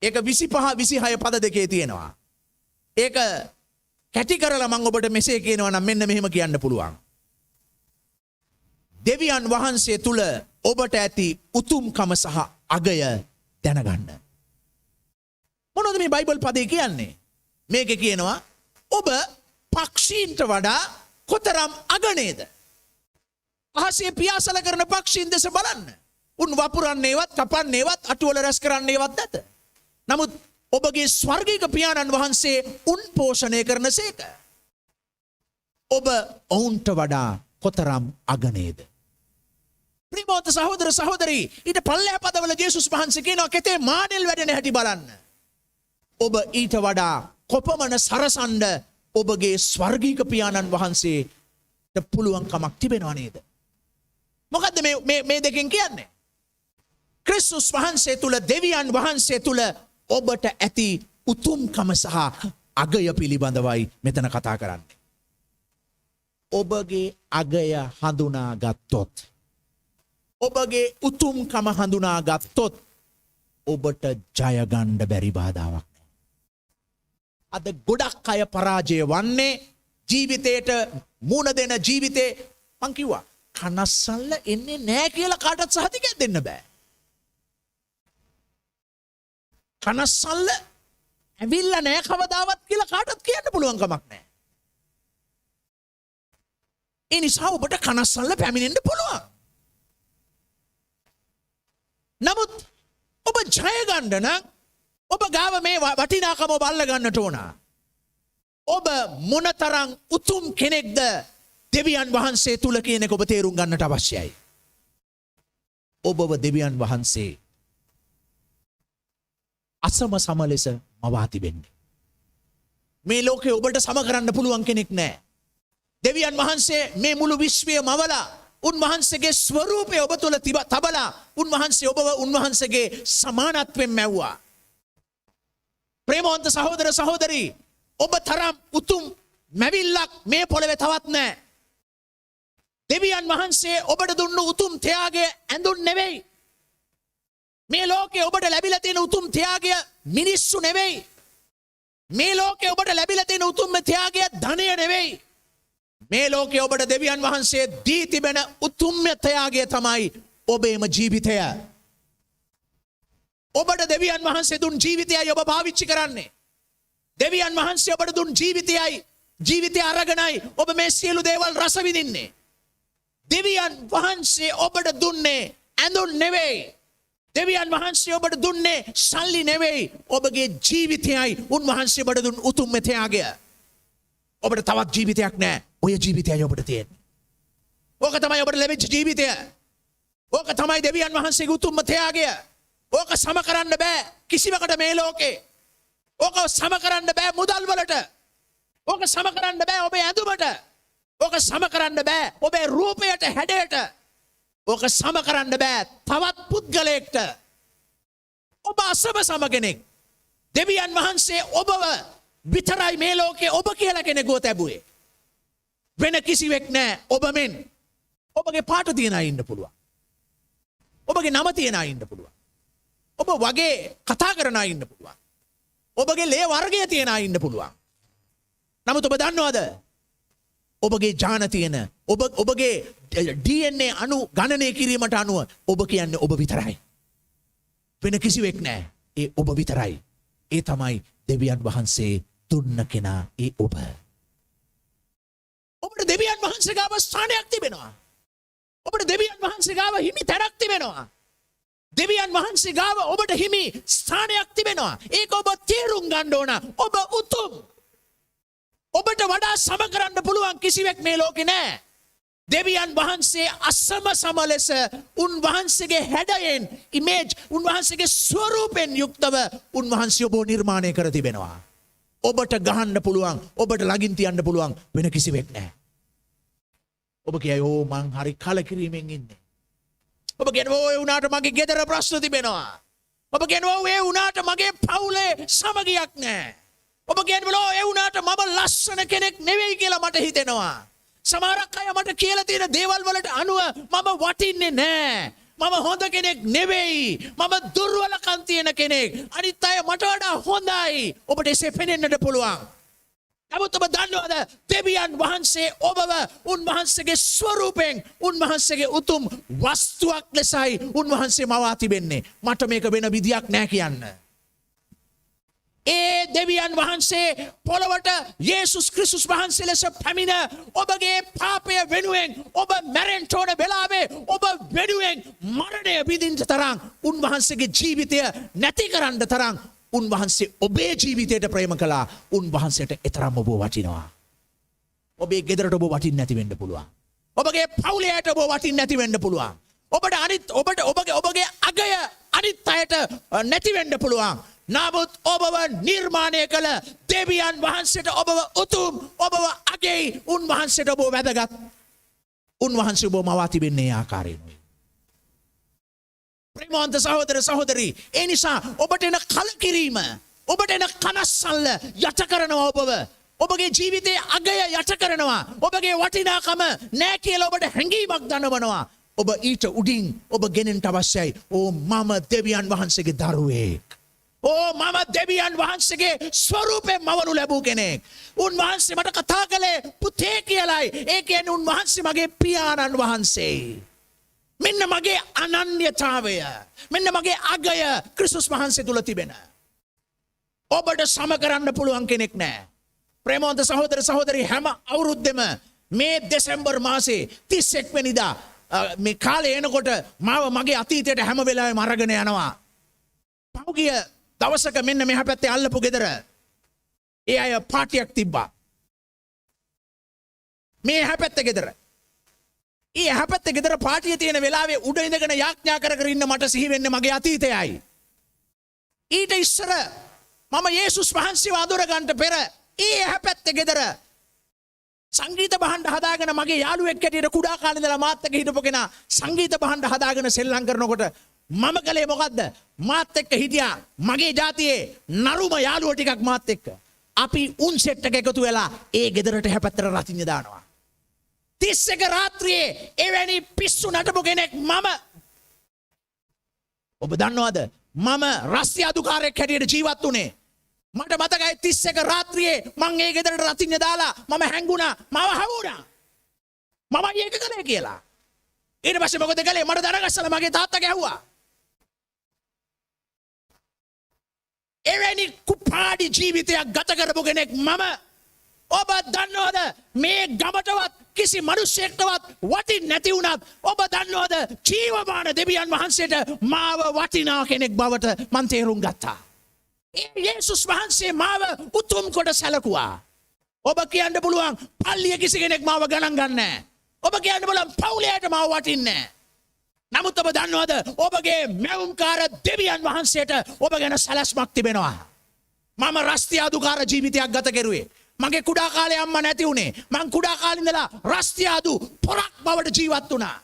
ඒක 25 26 පද දෙකේ තියෙනවා. ඒක කැටි කරලා මම ඔබට මෙසේ කියනවා නම් මෙන්න මෙහෙම කියන්න පුළුවන්. දෙවියන් වහන්සේ තුල ඔබට ඇති උතුම්කම සහ අගය දැනගන්න. මොනවද මේ බයිබල් පදේ කියන්නේ? මේක කියනවා ඔබ පක්ෂීන්ට වඩා කොතරම් අගනේද? අහසේ පියාසල කරන පක්ෂීන් දෙස බලන්න. උන් වපුරන්නේවත් කපන්නේවත් අටුවල රැස් කරන්නේවත් නැත. නමුත් ඔබගේ ස්වර්ගීක පියාණන් වහන්සේ උන් පෝෂණය කරනසේක. ඔබ ඔවුන්ට වඩා කොතරම් අගනේද? ප්‍රියමෝත සහෝදර සහෝදරී, ඊට පල්ලෙහා පදවල ජේසුස් වහන්සේ කියනවා කෙතේ මානෙල් වැඩෙන හැටි බලන්න. ඔබ ඊට වඩා කොපමණ සරසන්න ඔබගේ ස්වර්ගීක පියාණන් වහන්සේට පුළුවන්කමක් තිබෙනවා නේද? මොකද්ද මේ දෙකෙන් කියන්නේ? ක්‍රිස්තුස් වහන්සේ තුල, දෙවියන් වහන්සේ තුල ඔබට ඇති උතුම්කම සහ අගය පිළිබඳවයි මෙතන කතා කරන්නේ. ඔබගේ අගය හඳුනාගත්තොත්, ඔබගේ උතුම්කම හඳුනාගත්තොත් ඔබට ජය ගන්න බැරි බාධාවක් නැහැ. අද ගොඩක් අය පරාජය වන්නේ ජීවිතයට මුණ දෙන ජීවිතේ මං කිව්වා කනස්සල්ල එන්නේ නැහැ කියලා කාටවත් සහතිකයක් දෙන්න බෑ. කනස්සල්ල ඇවිල්ලා නැහැ කවදාවත් කියලා කාටවත් කියන්න පුළුවන් කමක් නැහැ. ඒ නිසා ඔබට කනස්සල්ල පැමිණෙන්න පුළුවන්. නමුත් ඔබ ජය ගන්න නම් ඔබ ගාව මේ වටිනාකම ඔබ අල්ල ගන්නට ඕන. ඔබ මොනතරම් උතුම් කෙනෙක්ද දෙවියන් වහන්සේ තුල කියන එක ඔබ තේරුම් ගන්නට අවශ්‍යයි. ඔබව දෙවියන් වහන්සේ අසම සම ලෙස මවා තිබෙන්නේ. මේ ලෝකේ ඔබට සම කරන්න පුළුවන් කෙනෙක් නැහැ. දෙවියන් වහන්සේ මේ මුළු විශ්වය මවලා උන්වහන්සේගේ ස්වරූපය ඔබ තුල තබලා උන්වහන්සේ ඔබව උන්වහන්සේගේ සමානත්වයෙන් මැව්වා. ප්‍රේමවන්ත සහෝදර සහෝදරී, ඔබ තරම් උතුම් මැවිල්ලක් මේ පොළවේ තවත් නැහැ. දෙවියන් වහන්සේ ඔබට දුන්නු උතුම් ත්‍යාගය ඇඳුම් නෙවෙයි. මේ ලෝකේ ඔබට ලැබිලා තියෙන උතුම් ත්‍යාගය මිනිස්සු නෙවෙයි. මේ ලෝකේ ඔබට ලැබිලා තියෙන උතුම් ත්‍යාගය ධනය නෙවෙයි. මේ ලෝකේ ඔබට දෙවියන් වහන්සේ දී තිබෙන උතුම් ත්‍යාගය තමයි ඔබේම ජීවිතය. ඔබට දෙවියන් වහන්සේ දුන් ජීවිතයයි ඔබ පාවිච්චි කරන්නේ. දෙවියන් වහන්සේ ඔබට දුන් ජීවිතය අරගෙනයි ඔබ මේ සියලු දේවල් රස විඳින්නේ. දෙවියන් වහන්සේ ඔබට දුන්නේ ඇඳුම් නෙවෙයි. දෙවියන් වහන්සේ ඔබට දුන්නේ සල්ලි නෙවෙයි. ඔබගේ ජීවිතයයි උන්වහන්සේ ඔබට දුන් උතුම් ත්‍යාගය. ඔබට තවත් ජීවිතයක් නැහැ. ඔය ජීවිතයයි ඔබට තියෙන්නේ. ඕක තමයි ඔබට ලැබිච්ච ජීවිතය. ඕක තමයි දෙවියන් වහන්සේගේ උතුම්ම ත්‍යාගය. ඕක සම කරන්න බෑ කිසිවකට මේ ලෝකේ. ඕක සම කරන්න බෑ මුදල් වලට. ඕක සම කරන්න බෑ ඔබේ ඇඳුමට. ඕක සම කරන්න බෑ ඔබේ රූපයට හැඩයට. ඕක සම කරන්න බෑ තවත් පුද්ගලයෙක්ට. ඔබ අසම කෙනෙක්. දෙවියන් වහන්සේ ඔබව විතරයි මේ ලෝකේ ඔබ කියලා කෙනෙකුව තැබුවේ. වෙන කිසිවෙක් නෑ ඔබ මෙන්. ඔබගේ පාට තියන අය ඉන්න පුළුවන්. ඔබගේ නම තියන අය ඉන්න පුළුවන්. ඔබ වගේ කතා කරන අය ඉන්න පුළුවන්. ඔබගේ ලේ වර්ගය තියන අය ඉන්න පුළුවන්. නමුත් ඔබ දන්නවද? ඔබගේ ජාන තියෙන ඔබගේ DNA අණු ගණනය කිරීමට අනුව ඔබ කියන්නේ ඔබ විතරයි. වෙන කිසිවෙක් නෑ. ඒ ඔබ විතරයි. ඒ තමයි දෙවියන් වහන්සේ දුන්න කෙනා ඒ ඔබ. ඔබට දෙවියන් වහන්සේ ගාව ස්ථානයක් තිබෙනවා. ඔබට දෙවියන් වහන්සේ ගාව හිමි තැනක් තිබෙනවා. දෙවියන් වහන්සේ ගාව ඔබට හිමි ස්ථානයක් තිබෙනවා. ඒක ඔබ තේරුම් ගන්න ඕන. ඔබ උතුම්. ඔබට වඩා සම කරන්න පුළුවන් කිසිවෙක් මේ ලෝකේ නැහැ. දෙවියන් වහන්සේ අසම සම ලෙස උන්වහන්සේගේ හැඩයෙන් ඉමේජ් උන්වහන්සේගේ ස්වරූපෙන් යුක්තව උන්වහන්සේ ඔබ නිර්මාණය කර තිබෙනවා. ඔබට ගහන්න පුළුවන්, ඔබට ළඟින් තියන්න පුළුවන් වෙන කිසිවෙක් නැහැ. ඔබ කියයි ඕ මං හරි කලකිරීමෙන් ඉන්නේ. ඔබ කියනවා ඔය වුණාට මගේ ගෙදර ප්‍රශ්න තිබෙනවා. ඔබ කියනවා ඔය වුණාට මගේ පවුලේ සමගියක් නැහැ. ඔබ කියනවලෝ ඒ වුණාට මම ලස්සන කෙනෙක් නෙවෙයි කියලා මට හිතෙනවා. සමහරක් අය මට කියලා තියෙන දේවල් වලට අනුව මම වටින්නේ නෑ. මම හොඳ කෙනෙක් නෙවෙයි. මම දුර්වලකම් තියෙන කෙනෙක්. අනිත් අය මට වඩා හොඳයි. ඔබට එසේ පෙනෙන්නට පුළුවන්. නමුත් ඔබ දන්නවද දෙවියන් වහන්සේ ඔබව උන්වහන්සේගේ ස්වරූපයෙන් උන්වහන්සේගේ උතුම් වස්තුවක් ලෙසයි උන්වහන්සේ මවා තිබෙන්නේ. මට මේක වෙන විදියක් නෑ කියන්න. ඒ දෙවියන් වහන්සේ පොළොවට යේසුස් ක්‍රිස්තුස් වහන්සේ ලෙස පැමිණ ඔබගේ පාපය වෙනුවෙන් ඔබ මැරෙන්න ඕන වෙලාවේ ඔබ වෙනුවෙන් මරණය විඳින්න තරම් උන්වහන්සේගේ ජීවිතය නැති කරන්න තරම් උන්වහන්සේ ඔබේ ජීවිතයට ප්‍රේම කළා. උන්වහන්සේට එතරම් ඔබ වටිනවා. ඔබේ ගෙදරට ඔබ වටින්නේ නැති වෙන්න පුළුවන්. ඔබගේ පවුලයට ඔබ වටින්නේ නැති වෙන්න පුළුවන්. ඔබට අනිත් ඔබගේ අගය අනිත් අයට නැති වෙන්න පුළුවන්. නමුත් ඔබව නිර්මාණය කළ දෙවියන් වහන්සේට ඔබව උතුම් ඔබව අගෙයි උන්වහන්සේට ඔබ වැදගත්. උන්වහන්සේ ඔබ මවා තිබෙන්නේ ආකාරයෙන්මයි. ප්‍රේමවන්ත සහෝදර සහෝදරී, ඒ නිසා ඔබට එන කලකිරීම, ඔබට එන කනස්සල්ල යට කරනවා ඔබව. ඔබගේ ජීවිතයේ අගය යට කරනවා. ඔබගේ වටිනාකම නෑ කියලා ඔබට හැඟීමක් දනවනවා. ඔබ ඊට උඩින් ඔබ ගෙනෙන්න අවශ්‍යයි. ඕ මම දෙවියන් වහන්සේගේ දරුවෙක්. ඕ මම දෙවියන් වහන්සේගේ ස්වරූපයෙන් මවනු ලැබූ කෙනෙක්. උන්වහන්සේ මට කතා කළේ පුතේ කියලයි. ඒ කියන්නේ උන්වහන්සේ මගේ පියාණන් වහන්සේ. මෙන්න මගේ අනන්‍යතාවය, මෙන්න මගේ අගය ක්‍රිස්තුස් වහන්සේ තුල තිබෙන. ඔබට සම කරන්න පුළුවන් කෙනෙක් නෑ. ප්‍රේමවන්ත සහෝදර සහෝදරි, හැම අවුරුද්දෙම මේ දෙසැම්බර් මාසේ 31 වෙනිදා මේ කාලේ එනකොට මාව මගේ අතීතයට හැම වෙලාවෙම අරගෙන යනවා. පහුගිය දවසක මෙන්න මෙහා පැත්තේ අල්ලපු ගෙදර ඒ අය පාටියක් තිබ්බා. මේ එහා පැත්තේ ගෙදර. ඒ එහා පැත්තේ ගෙදර පාටිය තියෙන වෙලාවේ උඩ ඉඳගෙන යාඥා කර කර ඉන්න මට සිහි වෙන්නේ මගේ අතීතයයි. ඊට ඉස්සර මම යේසුස් වහන්සේව අඳුර ගන්නට පෙර ඒ එහා පැත්තේ ගෙදර සංගීත භාණ්ඩ හදාගෙන මගේ යාළුවෙක් හැටියට කුඩා කාලේ ඉඳලා මාත් එක්ක හිටපු කෙනා සංගීත භාණ්ඩ හදාගෙන සෙල්ලම් කරනකොට මම කලේ මොකද්ද? මාත් එක්ක හිටියා මගේ ජාතියේ නරුම යාළුවෝ ටිකක් මාත් එක්ක. අපි උන් සෙට් එක එකතු වෙලා ඒ ගෙදරට හැපැත්තට රතිඤ්ඤ දානවා. 31 රාත්‍රියේ එවැනි පිස්සු නටපු කෙනෙක් මම. ඔබ දන්නවද? මම රස්තිය අදුකාරයෙක් හැටියට ජීවත් වුණේ. මට මතකයි 31 රාත්‍රියේ මං ඒ ගෙදරට රතිඤ්ඤ දාලා මම හැංගුණා, මම හවුණා. මම ඒක කළේ කියලා. ඊට පස්සේ මොකද කළේ? මට දරගස්සලා මගේ තාත්තා ගැහුවා. එවැනි කුපාඩි ජීවිතයක් ගත කරපු කෙනෙක් මම. ඔබ දන්නවද මේ ගමටවත් කිසි මිනිසෙක්ටවත් වටින්නේ නැති වුණත් ඔබ දන්නවද ජීවමාන දෙවියන් වහන්සේට මාව වටිනා කෙනෙක් බවට මන් තේරුම් ගත්තා. ඒ යේසුස් වහන්සේ මාව උතුම් කොට සැලකුවා. ඔබ කියන්න පුළුවන් පල්ලිය කිසි කෙනෙක් මාව ගණන් ගන්නෑ. ඔබ කියන්න පුළුවන් පවුලයට මාව වටින්නේ නැහැ. නමුත් ඔබ දන්නවද ඔබගේ මැවුම්කාර දෙවියන් වහන්සේට ඔබ ගැන සැලැස්මක් තිබෙනවා. මම රස්තියාදුකාර ජීවිතයක් ගත කෙරුවේ. මගේ කුඩා කාලේ අම්මා නැති වුණේ. මං කුඩා කාලේ ඉඳලා රස්තියාදු පොරක් බවට ජීවත් වුණා.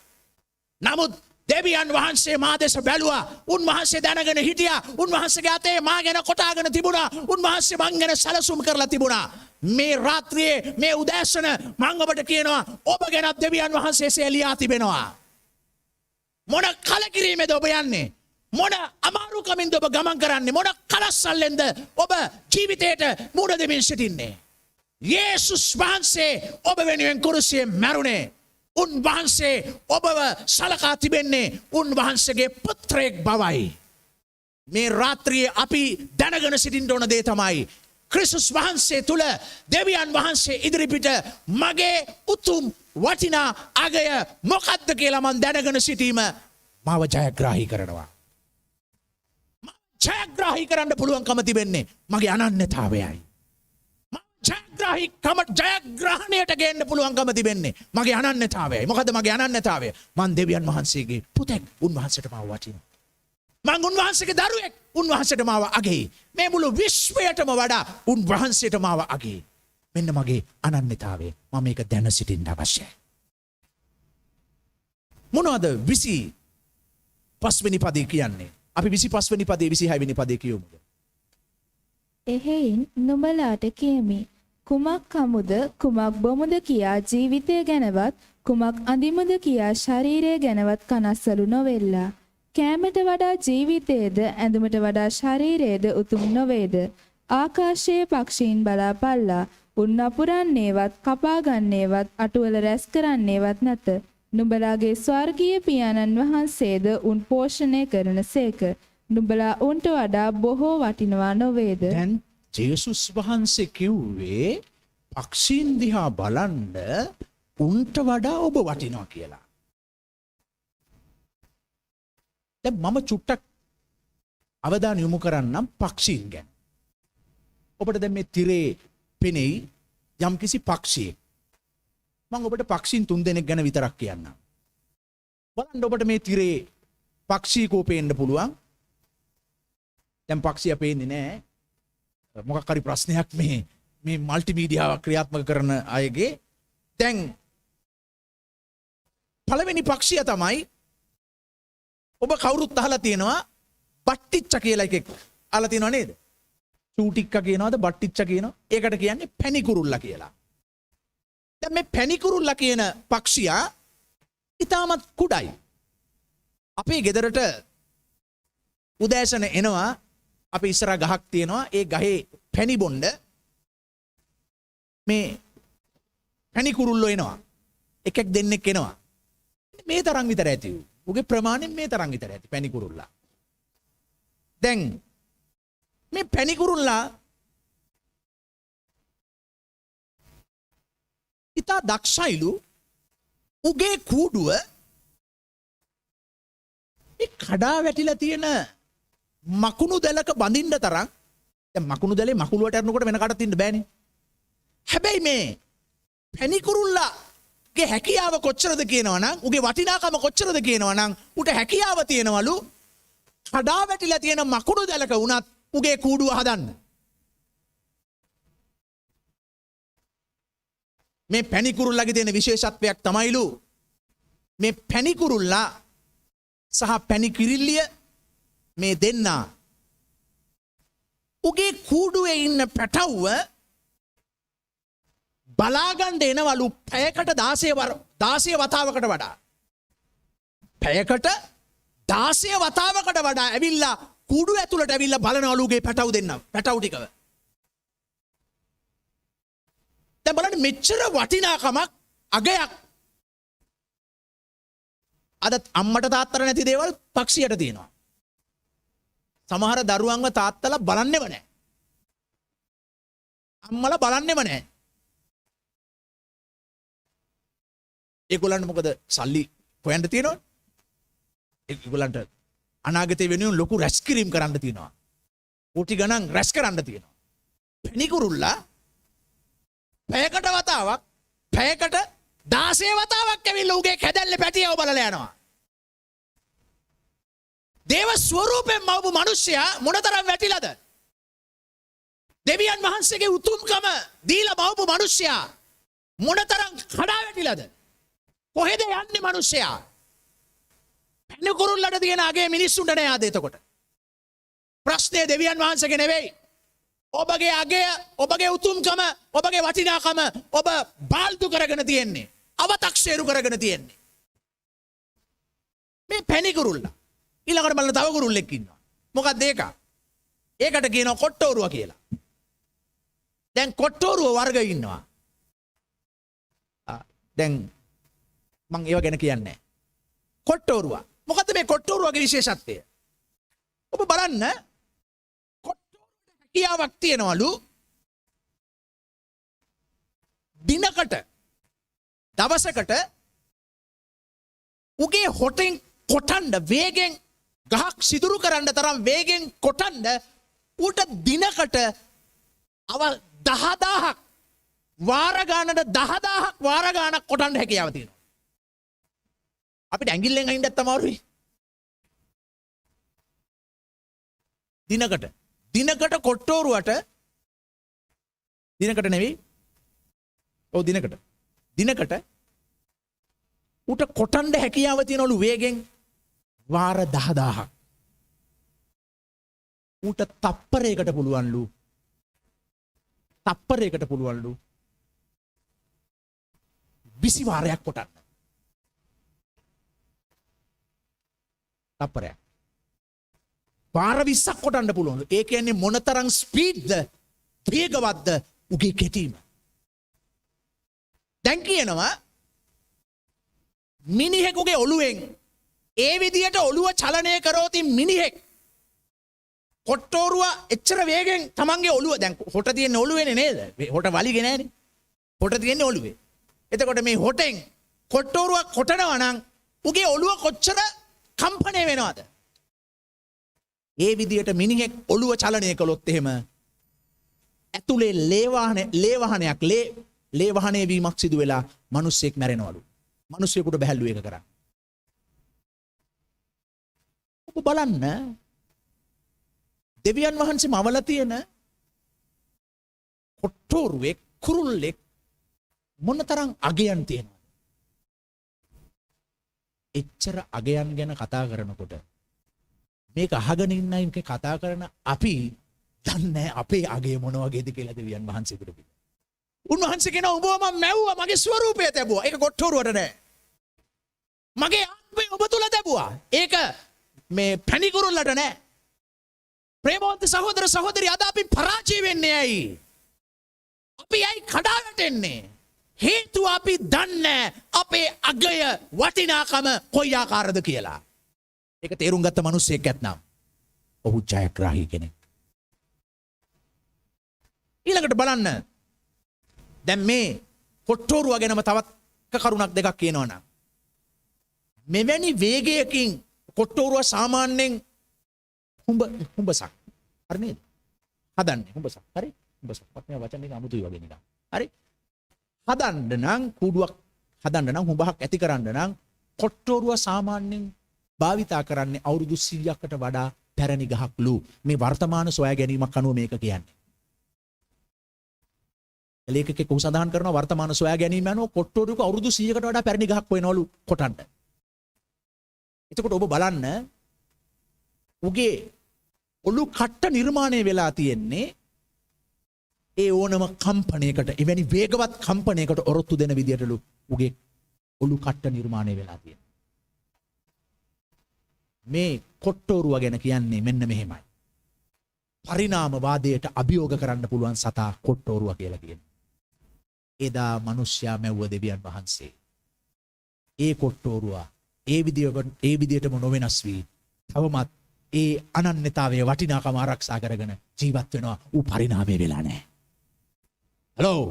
නමුත් දෙවියන් වහන්සේ මා දෙස බැලුවා. උන්වහන්සේ දැනගෙන හිටියා. උන්වහන්සේගේ අතේ මා ගැන කොටාගෙන තිබුණා. උන්වහන්සේ මං ගැන සැලසුම් කරලා තිබුණා. මේ රාත්‍රියේ මේ උදෑසන මං ඔබට කියනවා ඔබ ගැන දෙවියන් වහන්සේ ලියා තිබෙනවා. මොන කලකිරීමේද ඔබ යන්නේ? මොන අමාරුකමින්ද ඔබ ගමන් කරන්නේ? මොන කලස්සල්ලෙන්ද ඔබ ජීවිතයට මුහුණ දෙමින් සිටින්නේ? යේසුස් වහන්සේ ඔබ වෙනුවෙන් කුරුසියේ මැරුණේ. උන්වහන්සේ ඔබව සලකා තිබෙන්නේ උන්වහන්සේගේ පුත්‍රයෙක් බවයි. මේ රාත්‍රියේ අපි දැනගෙන සිටින්න ඕන දේ තමයි ක්‍රිස්තුස් වහන්සේ තුල දෙවියන් වහන්සේ ඉදිරිපිට මගේ උතුම් වටිනා අගය මොකද්ද කියලා මම දැනගෙන සිටීම මාව ජයග්‍රාහී කරනවා. ජයග්‍රාහී කරන්න පුළුවන්කම තිබෙන්නේ මගේ අනන්‍යතාවයයි. ජයග්‍රහණයට ගේන්න පුළුවන්කම තිබෙන්නේ මගේ අනන්‍යතාවයයි. මොකද මගේ අනන්‍යතාවය? මං දෙවියන් වහන්සේගේ පුතෙක්. උන්වහන්සේට මාව වටිනවා. මං උන්වහන්සේගේ දරුවෙක්. උන්වහන්සේට මාව අගෙයි. මේ මුළු විශ්වයටම වඩා උන්වහන්සේට මාව අගෙයි. මෙන්න මගේ අනන්‍යතාවය. මම මේක දැන සිටින්න අවශ්‍යයි. මොනවද 25 වෙනි පදේ කියන්නේ? අපි 25 වෙනි පදේ 26 වෙනි පදේ කියමුද? එහෙයින් නුඹලාට කියමි. කුමක් කමුද කුමක් බොමුද කියා ජීවිතය ගැනවත් කුමක් අඳිමුද කියා ශරීරය ගැනවත් කනස්සලු නොවෙල්ලා. කෑමට වඩා ජීවිතයේද ඇඳුමට වඩා ශරීරයේද උතුම් නොවේද? ආකාශයේ පක්ෂීන් බලාපල්ලා. උන් අපුරන්නේවත් කපා ගන්නේවත් අටුවල රැස් කරන්නේවත් නැත. නුඹලාගේ ස්වර්ගීය පියාණන් වහන්සේද උන් පෝෂණය කරනසේක. නුඹලා උන්ට වඩා බොහෝ වටිනවා නොවේද? දැන් ජේසුස් වහන්සේ කිව්වේ පක්ෂීන් දිහා බලන්ඩ උන්ට වඩා ඔබ වටිනවා කියලා. දැන් මම චුට්ටක් අවධානය යොමු කරන්නම් පක්ෂීන් ගැන. ඔබට දැන් මේ තිරේ පෙනෙයි යම්කිසි පක්ෂියෙක්. මම ඔබට පක්ෂීන් 3 දෙනෙක් ගැන විතරක් කියන්නම්. බලන්න ඔබට මේ තිරේ පක්ෂීකෝ පේන්න පුළුවන්. දැන් පක්ෂියා පේන්නේ නැහැ. මොකක් හරි ප්‍රශ්නයක් මේ මල්ටිමීඩියාව ක්‍රියාත්මක කරන අයගේ. දැන් පළවෙනි පක්ෂියා තමයි ඔබ කවුරුත් අහලා තියෙනවා බට්ටිච්ච කියලා එකෙක්. අහලා තියෙනව නේද? චූටික්ක කියනවාද බට්ටිච්ච කියනවා. ඒකට කියන්නේ පැණිකුරුල්ලා කියලා. දැන් මේ පැණිකුරුල්ලා කියන පක්ෂියා ඊටමත් කුඩයි. අපේ ගෙදරට උදෑසන එනවා. අපි ඉස්සර ගහක් තියෙනවා. ඒ ගහේ පැණි බොණ්ඩ මේ පැණිකුරුල්ලෝ එනවා. එකෙක් දෙන්නෙක් එනවා. මේ තරම් විතර ඇති. උගේ ප්‍රමාණයෙන් මේ තරම් විතර ඇති පැණිකුරුල්ලා. දැන් මේ පැණිකුරුල්ලා ඉතා දක්ෂයිලු. උගේ කූඩුව මේ කඩා වැටිලා තියෙන මකුණු දැලක බඳින්න තරම්. දැන් මකුණු දැලේ මකුළුවට අරනකොට වෙන කඩක් තින්න බෑනේ. හැබැයි මේ පැණිකුරුල්ලාගේ හැකියාව කොච්චරද කියනවා නම් උගේ වටිනාකම කොච්චරද කියනවා නම් උට හැකියාව තියෙනවලු කඩා වැටිලා තියෙන මකුණු දැලක වුණත් උගේ කූඩුව හදන්න. මේ පැණිකුරුල්ලාගේ තියෙන විශේෂත්වයක් තමයිලු මේ පැණිකුරුල්ලා සහ පැණිකිරිල්ලිය මේ දෙන්නා උගේ කූඩුවේ ඉන්න පැටව්ව බලාගන්න එනවලු පැයකට 16 වතාවකට වඩා. පැයකට 16 වතාවකට වඩා ඇවිල්ලා කූඩුව ඇතුළට ඇවිල්ලා බලනවලුගේ පැටව් දෙන්න. පැටව් ටිකව. දැන් බලන්න මෙච්චර වටිනාකමක් අගයක් අද අම්මට තාත්තට නැති දේවල් පක්ෂියට තියෙනවා. සමහර දරුවන්ව තාත්තලා බලන්නෙම නැහැ. අම්මලා බලන්නෙම නැහැ. ඒගොල්ලන්ට මොකද සල්ලි හොයන්න තියෙනවද? ඒගොල්ලන්ට අනාගතේ වෙනුවෙන් ලොකු රැස් කිරීම කරන්න තියෙනවා. කෝටි ගණන් රැස් කරන්න තියෙනවා. පැණිකුරුල්ලා පැයකට වතාවක් පැයකට 16 වතාවක් ඇවිල්ලා උගේ කැදැල්ලේ පැටියව බලලා යනවා. දේව ස්වරූපයෙන් මවපු මිනිසයා මොනතරම් වැටිලාද? දෙවියන් වහන්සේගේ උතුම්කම දීලා මවපු මිනිසයා මොනතරම් කඩා වැටිලාද? කොහෙද යන්නේ මිනිසයා? පැණිකුරුල්ලට තියෙන අගේ මිනිස්සුන්ට නෑ ආද එතකොට. ප්‍රශ්නේ දෙවියන් වහන්සේගේ නෙවෙයි. ඔබගේ අගය, ඔබගේ උතුම්කම, ඔබගේ වටිනාකම ඔබ බාල්දු කරගෙන තියෙන්නේ. අවතක්සේරු කරගෙන තියෙන්නේ. මේ පැණිකුරුල්ලා. ඊළඟට බලන්න තව කුරුල්ලෙක් ඉන්නවා. මොකක්ද ඒක? ඒකට කියනවා කොට්ටෝරුව කියලා. දැන් කොට්ටෝරුව වර්ග ඉන්නවා. දැන් මං ඒව ගැන කියන්නේ. කොට්ටෝරුව. මොකද්ද මේ කොට්ටෝරුවගේ විශේෂත්වය? ඔබ බලන්න හැකියාවක් තියෙනවලු දිනකට දවසකට උගේ හොටෙන් කොටන්ඩ වේගෙන් ගහක් සිදුරු කරන්න තරම් වේගෙන් කොටන්ඩ ඌට දිනකට අව 10000ක් වාරගානට 10000ක් වාරගානක් කොටන්ඩ හැකියාව තියෙනවා. අපිට ඇඟිල්ලෙන් අයින්නත් අමාරුයි. දිනකට කොට්ටෝරුවට දිනකට නෙවෙයි. ඔව් දිනකට උට කොටන්ඩ හැකියාව තියෙනවලු වේගෙන් වාර 10000ක්. ඌට තප්පරයකට පුළුවන්ලු තප්පරයකට පුළුවන්ලු 20 වාරයක් කොටන්න. තප්පරයක්. වාර 20ක් කොටන්න පුළුවන්ලු. ඒ කියන්නේ මොනතරම් ස්පීඩ්ද වේගවත්ද උගේ කෙටීම. දැන් කියනවා මිනිහෙකුගේ ඔළුවෙන් ඒ විදියට ඔළුව චලනය කරෝති මිනිහෙක් කොට්ටෝරුව එච්චර වේගෙන් තමන්ගේ ඔළුව දැන් හොට තියෙන ඔළුවේනේ නේද? හොට වලිගේ නෑනේ. හොට තියෙන්නේ ඔළුවේ. එතකොට මේ හොටෙන් කොට්ටෝරුව කොටනවා නම් උගේ ඔළුව කොච්චර කම්පණය වෙනවද? ඒ විදියට මිනිහෙක් ඔළුව චලනය කළොත් එහෙම ඇතුලේ ලේ වහනය වීමක් සිදු වෙලා මිනිස්සෙක් මැරෙනවලු. මිනිස්සෙකුට බැහැලු එක කරා. ඔබ බලන්න දෙවියන් වහන්සේ මවල තියෙන කොට්ටෝරුවෙක් කුරුල්ලෙක් මොනතරම් අගයන් තියෙනවද? එච්චර අගයන් ගැන කතා කරනකොට මේක අහගෙන ඉන්න අය කතා කරන අපි දන්නේ අපේ අගය මොන වගේද කියලා දෙවියන් වහන්සේකට පිට. උන්වහන්සේ කියනවා ඔබව මම මැව්වා මගේ ස්වරූපය තැබුවා. ඒක කොට්ටෝරුවට නෑ. මගේ ආත්මය ඔබ තුල තැබුවා. ඒක මේ පැණි කුරුල්ලට නෑ. ප්‍රේමවන්ත සහෝදර සහෝදරි අද අපි පරාජය වෙන්නේ ඇයි? අපි ඇයි කඩා වැටෙන්නේ? හේතුව අපි දන්නේ අපේ අගය වටිනාකම කොයි ආකාරද කියලා. ඒක තේරුම් ගත්ත මිනිස්සෙක් ඇත්නම් ඔහු ජයග්‍රාහී කෙනෙක්. ඊළඟට බලන්න දැන් මේ කොට්ටෝරුව ගැනම තවත් කරුණක් දෙකක් කියනවා නම් මෙවැනි වේගයකින් කොට්ටෝරුව සාමාන්‍යයෙන් හුඹසක් හරි නේද? හදන්නේ හුඹසක්. හරි? හුඹසක්. මේ වචන එක අමුතුයි වගේ නිකන්. හරි? හදන්න නම් කූඩුවක් හදන්න නම් හුඹහක් ඇති කරන්න නම් කොට්ටෝරුව සාමාන්‍යයෙන් භාවිතා කරන්නේ අවුරුදු 100කට වඩා පැරණි ගහක්ලු. මේ වර්තමාන සොයා ගැනීමක් අනුව මේක කියන්නේ. ලේඛකෙක් ඔහු සඳහන් කරනවා වර්තමාන සොයා ගැනීම අනුව කොට්ටෝරුවක අවුරුදු 100කට වඩා පැරණි ගහක් වෙනවලු කොටන්න. එතකොට ඔබ බලන්න උගේ ඔලු කට්ට නිර්මාණය වෙලා තියෙන්නේ ඒ ඕනම කම්පනයකට එවැනි වේගවත් කම්පනයකට ඔරොත්තු දෙන විදියටලු උගේ ඔලු කට්ට නිර්මාණය වෙලා තියෙන්නේ. මේ කොට්ටෝරුව ගැන කියන්නේ මෙන්න මෙහෙමයි. පරිණාමවාදයට අභියෝග කරන්න පුළුවන් සතා කොට්ටෝරුව කියලා කියනවා. එදා මිනිස්යා මැව්ව දෙවියන් වහන්සේ. ඒ කොට්ටෝරුව ඒ විදියටම නොවෙනස් වී තවමත් ඒ අනන්‍යතාවයේ වටිනාකම ආරක්ෂා කරගෙන ජීවත් වෙනවා. ඌ පරිණාමය වෙලා නැහැ. හලෝ.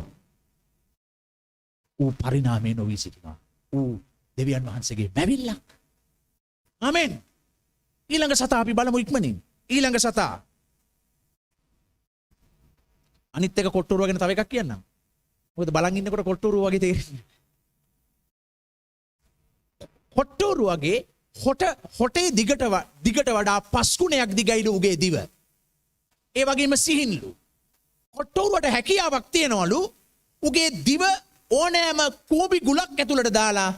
ඌ පරිණාමය නොවී සිටිනවා. ඌ දෙවියන් වහන්සේගේ මැවිල්ලක්. ආමෙන්. ඊළඟ සතා අපි බලමු ඉක්මනින්. ඊළඟ සතා. අනිත් එක කොට්ටෝරුව ගැන තව එකක් කියන්නම්. මොකද බලන් ඉන්නකොට කොට්ටෝරුව වගේ තේරෙන්නේ. කොට්ටෝරුවගේ හොටේ දිගට වඩා 5 ගුණයක් දිගයිලු උගේ දිව. ඒ වගේම සිහින්ලු. කොට්ටෝරුවට හැකියාවක් තියෙනවලු උගේ දිව ඕනෑම කූඹි ගුලක් ඇතුළට දාලා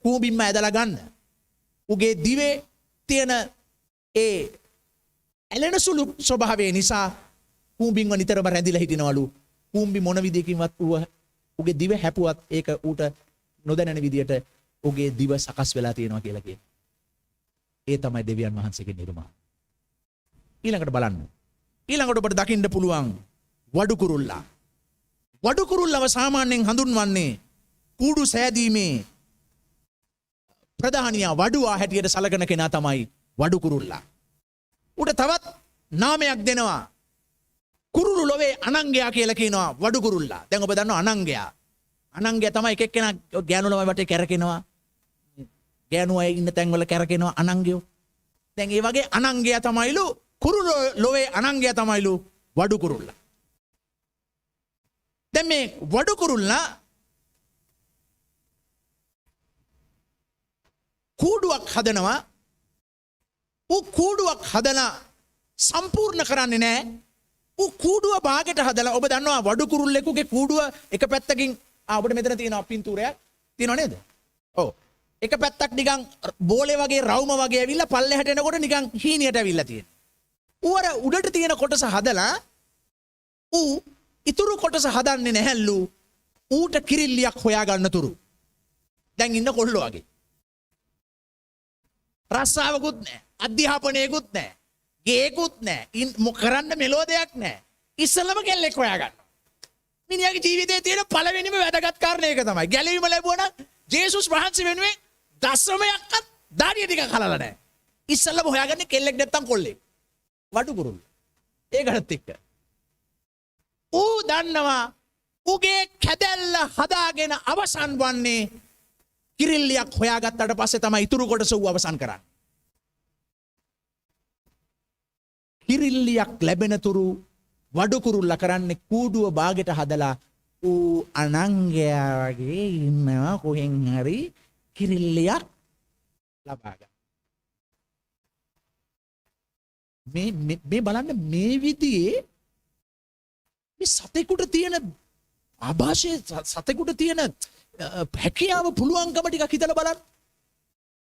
කූඹින්ම ඇදලා ගන්න. උගේ දිවේ තියෙන ඒ ඇලෙන සුළු ස්වභාවය නිසා කූඹින්ව නිතරම රැඳිලා හිටිනවලු. කූඹි මොන විදියකින්වත් උගේ දිව හැපුවත් ඒක ඌට නොදැනෙන විදියට උගේ දිව සකස් වෙලා තියෙනවා කියලා කියනවා. ඒ තමයි දෙවියන් වහන්සේගේ නිර්මාණය. ඊළඟට බලන්න. ඊළඟට ඔබට දකින්න පුළුවන් වඩු කුරුල්ලා. වඩු කුරුල්ලව සාමාන්‍යයෙන් හඳුන්වන්නේ කූඩු සෑදීමේ ප්‍රධානියා වඩුවා හැටියට සලකන කෙනා තමයි වඩු කුරුල්ලා. උට තවත් නාමයක් දෙනවා. කුරුළු ලොවේ අනංගයා කියලා කියනවා වඩු කුරුල්ලා. දැන් ඔබ දන්නවා අනංගයා. අනංගයා තමයි එක එක්කෙනා ගෑනු ළමයි වටේ කැරකෙනවා. ගෑනු අය ඉන්න තැන්වල කැරකෙනවා අනංගයෝ. දැන් ඒ වගේ අනංගයා තමයිලු කුරුළු ලොවේ අනංගයා තමයිලු වඩු කුරුල්ලා. දැන් මේ වඩු කුරුල්ලා කූඩුවක් හදනවා. ඌ කූඩුවක් හදලා සම්පූර්ණ කරන්නේ නැහැ. ඌ කූඩුව භාගයට හදලා ඔබ දන්නවා වඩු කුරුල්ලෙකුගේ කූඩුව එක පැත්තකින් ඔබට මෙතන තියෙනවා පින්තූරයක් තියෙනව නේද? ඔව්. එක පැත්තක් නිකන් බෝලේ වගේ රවුම වගේ ඇවිල්ලා පල්ලෙහාට එනකොට නිකන් හීනියට ඇවිල්ලා තියෙනවා. ඌ අර උඩට තියෙන කොටස හදලා ඌ ඉතුරු කොටස හදන්නේ නැහැලු ඌට කිරිල්ලියක් හොයාගන්න තුරු. දැන් ඉන්න කොල්ලෝ වගේ. රස්සාවකුත් නැහැ, අධ්‍යාපනයකුත් නැහැ, ගේකුත් නැහැ, කරන්න මෙලෝ දෙයක් නැහැ. ඉස්සලම කෙල්ලෙක් හොයාගන්න. මිනිහාගේ ජීවිතයේ තියෙන පළවෙනිම වැදගත් කාරණේ ඒක තමයි. ගැලවීම ලැබුවා නම් ජේසුස් වහන්සේ වෙනුවෙන් දශමයක්වත් දාඩිය ටිකක් හලලා නැහැ. ඉස්සලම හොයාගන්නේ කෙල්ලෙක් නැත්තම් කොල්ලෙක්. වඩු කුරුල්ල. ඒකටත් එක්ක. ඌ දන්නවා උගේ කැදැල්ල හදාගෙන අවසන් වන්නේ කිරිල්ලියක් හොයාගත්තට පස්සේ තමයි ඉතුරු කොටස ඌ අවසන් කරන්නේ. කිරිල්ලියක් ලැබෙන තුරු වඩු කුරුල්ල කරන්නේ කූඩුව බාගෙට හදලා ඌ අනංගයා වගේ ඉන්නවා කොහෙන් හරි කිරිල්ලියක් ලබා ගන්න. මේ බලන්න මේ විදිහේ මේ සතෙකුට තියෙන ආభాෂයේ සතෙකුට තියෙන හැකියාව පුළුවන්කම ටිකක් හිතලා බලන්න.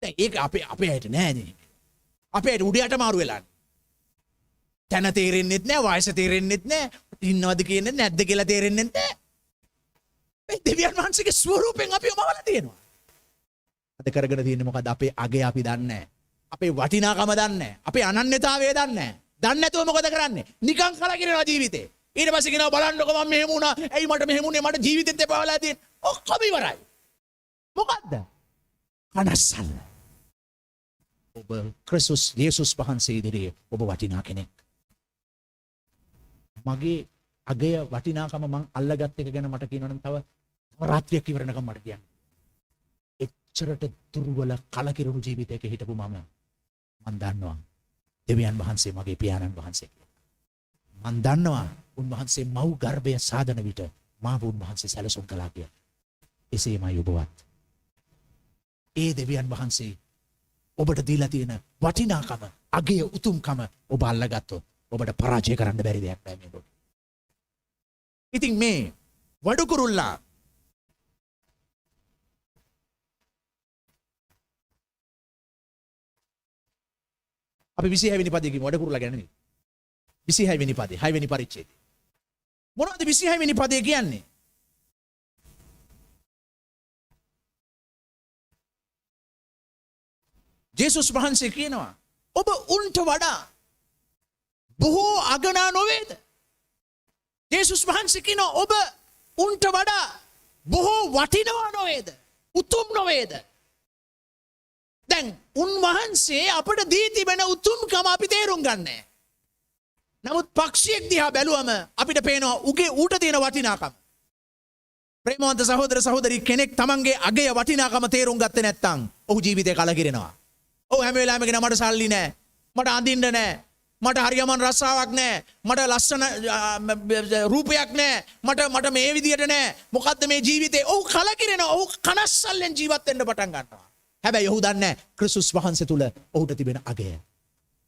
දැන් ඒක අපේ ඇයිට නෑනේ. අපේ ඇයිට උඩයට මාරු වෙලා. තන තේරෙන්නෙත් නෑ, වයස තේරෙන්නෙත් නෑ, ඉන්නවද කියන්නේ නැද්ද කියලා තේරෙන්නෙත් නෑ. මේ දෙවියන් වහන්සේගේ ස්වරූපෙන් අපිව මවලා තියෙනවා. අද කරගෙන තියෙන්නේ මොකද්ද? අපේ අගය අපි දන්නේ නෑ. අපේ වටිනාකම දන්නේ නෑ. අපේ අනන්‍යතාවය දන්නේ නෑ. දන්නේ නැතුව මොකද කරන්නේ? නිකන් කලකිරෙනවා ජීවිතේ. ඊට පස්සේ කියනවා බලන්නකො මම මෙහෙම වුණා. ඇයි මට මෙහෙම වුනේ? මට ජීවිතෙත් එපා වෙලා තියෙන්නේ. ඔක්කොම ඉවරයි. මොකද්ද? කනස්සල්ල. ඔබ ක්‍රිස්තුස් යේසුස් වහන්සේ ඉදිරියේ ඔබ වටිනා කෙනෙක්. මගේ අගය වටිනාකම මං අල්ලගත් එක ගැන මට කියනවනම් තව රාත්‍රියක් ඉවරනකම් මට කියන්න. එච්චරට දුර්වල කලකිරුණු ජීවිතයක හිටපු මම දන්නවා දෙවියන් වහන්සේ මගේ පියාණන් වහන්සේ. මන් දන්නවා උන්වහන්සේ මව් ගර්භය සාදන විට මාව උන්වහන්සේ සැලසුම් කළා කියලා. එසේමයි ඔබවත්. ඒ දෙවියන් වහන්සේ ඔබට දීලා තියෙන වටිනාකම, අගය, උතුම්කම ඔබ අල්ලගත්තොත් ඔබට පරාජය කරන්න බැරි දෙයක් නෑ මේක. ඉතින් මේ වඩු කුරුල්ලා අපි 26 වෙනි පදයේ වඩු කුරුල්ලා ගැන නේ. 26 වෙනි පදේ 6 වෙනි පරිච්ඡේදය. මොනවද 26 වෙනි පදේ කියන්නේ? ජේසුස් වහන්සේ කියනවා ඔබ උන්ට වඩා බොහෝ අගනා නොවේද? ජේසුස් වහන්සේ කියනවා ඔබ උන්ට වඩා බොහෝ වටිනවා නොවේද? උතුම් නොවේද? දැන් උන්වහන්සේ අපට දී තිබෙන උතුම්කම අපි තේරුම් ගන්නෑ. නමුත් පක්ෂියෙක් දිහා බැලුවම අපිට පේනවා උගේ ඌට තියෙන වටිනාකම. ප්‍රේමවන්ත සහෝදර සහෝදරි කෙනෙක් තමන්ගේ අගය වටිනාකම තේරුම් ගත්තේ නැත්නම් ඔහු ජීවිතේ කලකිරෙනවා. ඔව් හැම වෙලාවෙම කියන මට සල්ලි නැහැ. මට අඳින්න නැහැ. මට හරියමන් රස්සාවක් නැහැ. මට ලස්සන රූපයක් නැහැ. මට මේ විදියට නැහැ. මොකද්ද මේ ජීවිතේ? ඔව් කලකිරෙනවා. ඔව් කනස්සල්ලෙන් ජීවත් වෙන්න පටන් ගන්නවා. හැබැයි ඔහු දන්නේ නැහැ ක්‍රිස්තුස් වහන්සේ තුල ඔහුට තිබෙන අගය.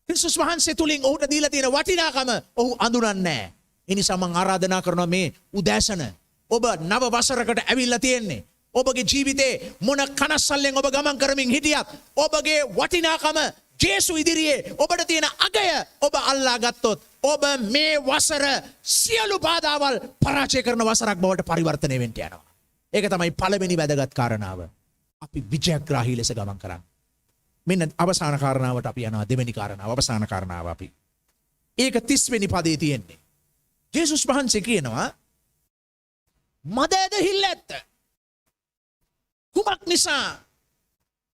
ක්‍රිස්තුස් වහන්සේ තුලින් ඔහුට දීලා තියෙන වටිනාකම ඔහු අඳුරන්නේ නැහැ. ඒ නිසා මම ආරාධනා කරනවා මේ උදෑසන ඔබ නව වසරකට ඇවිල්ලා තියෙන්නේ. ඔබගේ ජීවිතේ මොන කනස්සල්ලෙන් ඔබ ගමන් කරමින් හිටියත් ඔබගේ වටිනාකම ජේසු ඉදිරියේ ඔබට තියෙන අගය ඔබ අල්ලා ගත්තොත් ඔබ මේ වසර සියලු බාධාවල් පරාජය කරන වසරක් බවට පරිවර්තනය වෙන්න යනවා. ඒක තමයි පළවෙනි වැදගත් කාරණාව. අපි විජයග්‍රාහී ලෙස ගමන් කරන්න. මෙන්න අවසාන කාරණාවට අපි යනවා. දෙවෙනි කාරණාව අවසාන කාරණාව අපි. ඒක 30 වෙනි පදේ තියෙන්නේ. ජේසුස් වහන්සේ කියනවා මදද හිල්ල ඇත්ත. කුමක් නිසා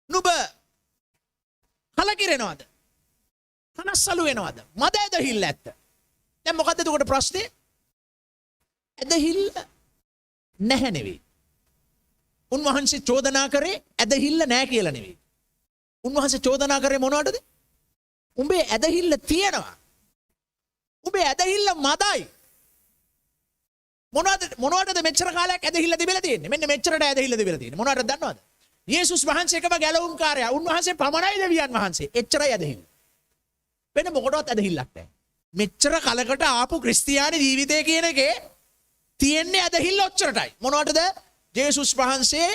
නුඹ කලකිරෙනවද? කනස්සලු වෙනවද? මද ඇදහිල්ල ඇත්ත. දැන් මොකද්ද එතකොට ප්‍රශ්නේ? ඇදහිල්ල නැහැ නෙවෙයි. උන්වහන්සේ චෝදනා කරේ ඇදහිල්ල නැහැ කියලා නෙවෙයි. උන්වහන්සේ චෝදනා කරේ මොනවටද? උඹේ ඇදහිල්ල තියෙනවා. උඹේ ඇදහිල්ල මදයි. මොනවටද මෙච්චර කාලයක් ඇදහිල්ල තිබිලා තියෙන්නේ? මෙන්න මෙච්චරට ඇදහිල්ල තිබිලා තියෙන්නේ. මොනවටද දන්නවද? යේසුස් වහන්සේකම ගැලවුම්කාරයා. උන්වහන්සේ පමණයි දෙවියන් වහන්සේ. එච්චරයි ඇදහිල්ල. වෙන මොකටවත් ඇදහිල්ලක් නැහැ. මෙච්චර කලකට ආපු ක්‍රිස්තියානි ජීවිතය කියන එකේ තියෙන්නේ ඇදහිල්ල ඔච්චරටයි. මොනවටද? යේසුස් වහන්සේ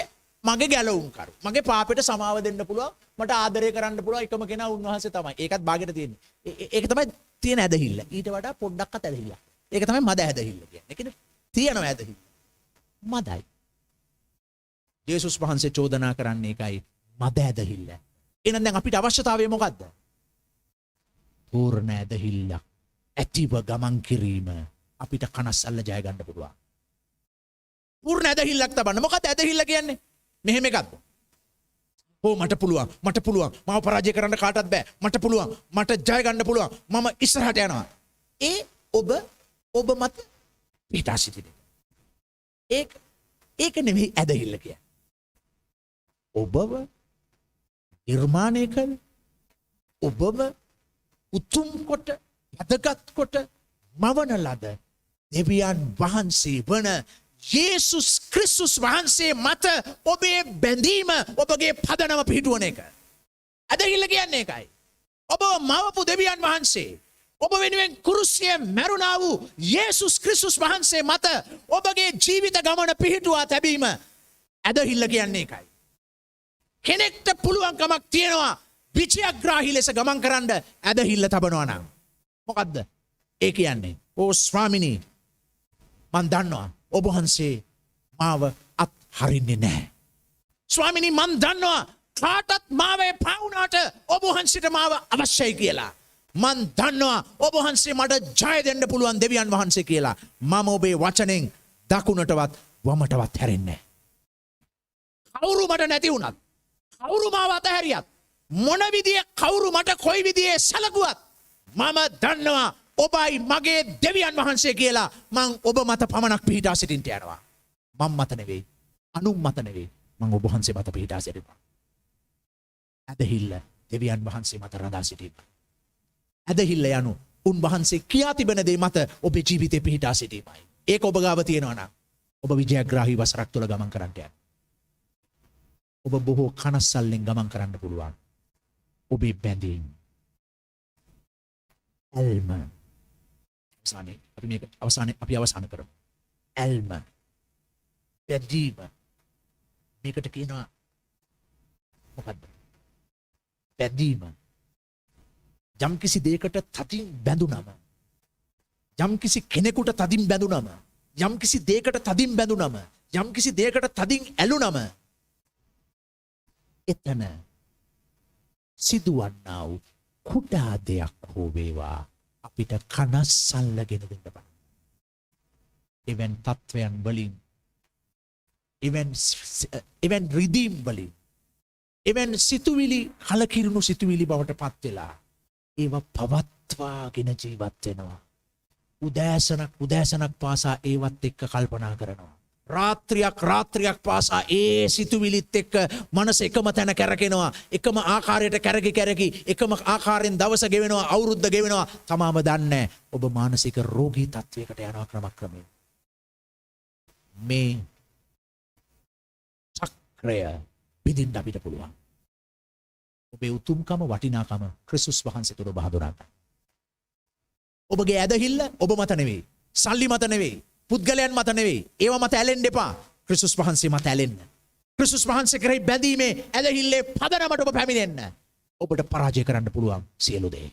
මගේ ගැලවුම්කරු. මගේ පාපෙට සමාව දෙන්න පුළුවන්. මට ආදරය කරන්න පුළුවන් එකම කෙනා උන්වහන්සේ තමයි. ඒකත් භාගයට තියෙන්නේ. ඒක තමයි තියෙන ඇදහිල්ල. ඊට වඩා පොඩ්ඩක්වත් ඇදහිල්ල. ඒක තමයි මද ඇදහිල්ල කියන්නේ. තියෙනවා ඇදහිල්ල. මදයි. යේසුස් වහන්සේ චෝදනා කරන්නේ එකයි මද ඇදහිල්ල. එහෙනම් දැන් අපිට අවශ්‍යතාවය මොකද්ද? පූර්ණ ඇදහිල්ලක් ඇතිව ගමන් කිරීම අපිට කනස්සල්ල ජය ගන්න පුළුවන්. පූර්ණ ඇදහිල්ලක් තබන්න. මොකද ඇදහිල්ල කියන්නේ? මෙහෙම එකක්ද? මට පුළුවන් මාව පරාජය කරන්න කාටවත් බෑ. මට පුළුවන් මට ජය ගන්න පුළුවන්. මම ඉස්සරහට යනවා. ඒ ඔබ මත පිටා සිටින ඒක නෙවෙයි ඇදහිල්ල කියන්නේ. ඔබව නිර්මාණය කළ ඔබව උතුම් කොට වැදගත් කොට මවන ලද දෙවියන් වහන්සේ වන යේසුස් ක්‍රිස්තුස් වහන්සේ මත ඔබේ බැඳීම ඔබගේ පදනම පිහිටුවන එක. ඇදහිල්ල කියන්නේ ඒකයි. ඔබ මවපු දෙවියන් වහන්සේ ඔබ වෙනුවෙන් කුරුසියේ මැරුණා වූ යේසුස් ක්‍රිස්තුස් වහන්සේ මත ඔබගේ ජීවිත ගමන පිහිටුවා තැබීම ඇදහිල්ල කියන්නේ ඒකයි. කෙනෙක්ට පුළුවන්කමක් තියෙනවා විචයග්‍රාහී ලෙස ගමන් කරන්න ඇදහිල්ල තබනවා නම්. මොකද්ද? ඒ කියන්නේ ස්වාමිනී මන් දන්නවා ඔබ වහන්සේ මාව අත්හරින්නේ නැහැ. ස්වාමිනී මන් දන්නවා කාටත් මාව එපා වුණාට ඔබ වහන්සේට මාව අවශ්‍යයි කියලා. මන් දන්නවා ඔබ වහන්සේ මට ජය දෙන්න පුළුවන් දෙවියන් වහන්සේ කියලා. මම ඔබේ වචනෙන් දකුණටවත් වමටවත් හැරෙන්නේ නැහැ. කවුරු මට නැති වුණත් කවුරු මාව අතහැරියත් මොන විදිය කවුරු මට කොයි විදියේ සැලකුවත් මම දන්නවා ඔබයි මගේ දෙවියන් වහන්සේ කියලා. මං ඔබ මත පමණක් පිහිටා සිටින්නට යනවා. මම මත නෙවෙයි අනුන් මත නෙවෙයි මං ඔබ වහන්සේ මත පිහිටා සිටිනවා. ඇදහිල්ල දෙවියන් වහන්සේ මත රඳා සිටීම. ඇදහිල්ල යනු උන්වහන්සේ කියා තිබෙන දේ මත ඔබේ ජීවිතේ පිහිටා සිටීමයි. ඒක ඔබ ගාව තියෙනවා නම් ඔබ විජයග්‍රාහී වසරක් තුළ ගමන් කරන්නට යනවා. ඔබ බොහෝ කනස්සල්ලෙන් ගමන් කරන්න පුළුවන්. ඔබේ බැඳීම් ඇල්ම අපි අවසාන කරමු. ඇල්ම බැඳීම මේකට කියනවා මොකද්ද? බැඳීම. යම් කිසි දෙයකට තදින් බැඳුනම යම් කිසි කෙනෙකුට තදින් බැඳුනම යම් කිසි දෙයකට තදින් බැඳුනම යම් කිසි දෙයකට තදින් ඇලුනම එතන සිදුවන්නා වූ කුඩා දෙයක් හෝ වේවා අපිට කනස්සල්ලගෙන දෙන්න බෑ. එවන් තත්වයන් වලින් එවන් රිදීම් වලින් එවන් සිතුවිලි කලකිරුණු සිතුවිලි බවට පත් වෙලා ඒව පවත්වාගෙන ජීවත් වෙනවා. උදෑසනක් පාසා ඒවත් එක්ක කල්පනා කරනවා. රාත්‍රියක් පාසා ඒ සිතුවිලිත් එක්ක මනස එකම තැන කැරකෙනවා. එකම ආකාරයට කැරකි එකම ආකාරයෙන් දවස ගෙවෙනවා, අවුරුද්ද ගෙවෙනවා. තමාම දන්නේ ඔබ මානසික රෝගී තත්වයකට යනවා ක්‍රමක්‍රමයෙන්. මේ චක්‍රය බිඳින්න අපිට පුළුවන්. ඔබේ උතුම්කම වටිනාකම ක්‍රිස්තුස් වහන්සේ තුළ බහදුරා ගන්න. ඔබගේ ඇදහිල්ල ඔබ මත නෙවෙයි, සල්ලි මත නෙවෙයි, පුද්ගලයන් මත නෙවෙයි. ඒව මත ඇලෙන්න එපා. ක්‍රිස්තුස් වහන්සේ මත ඇලෙන්න. ක්‍රිස්තුස් වහන්සේ කෙරෙහි බැඳීමේ ඇදහිල්ලේ පදනමට ඔබ පැමිණෙන්න. ඔබට පරාජය කරන්න පුළුවන් සියලු දේ.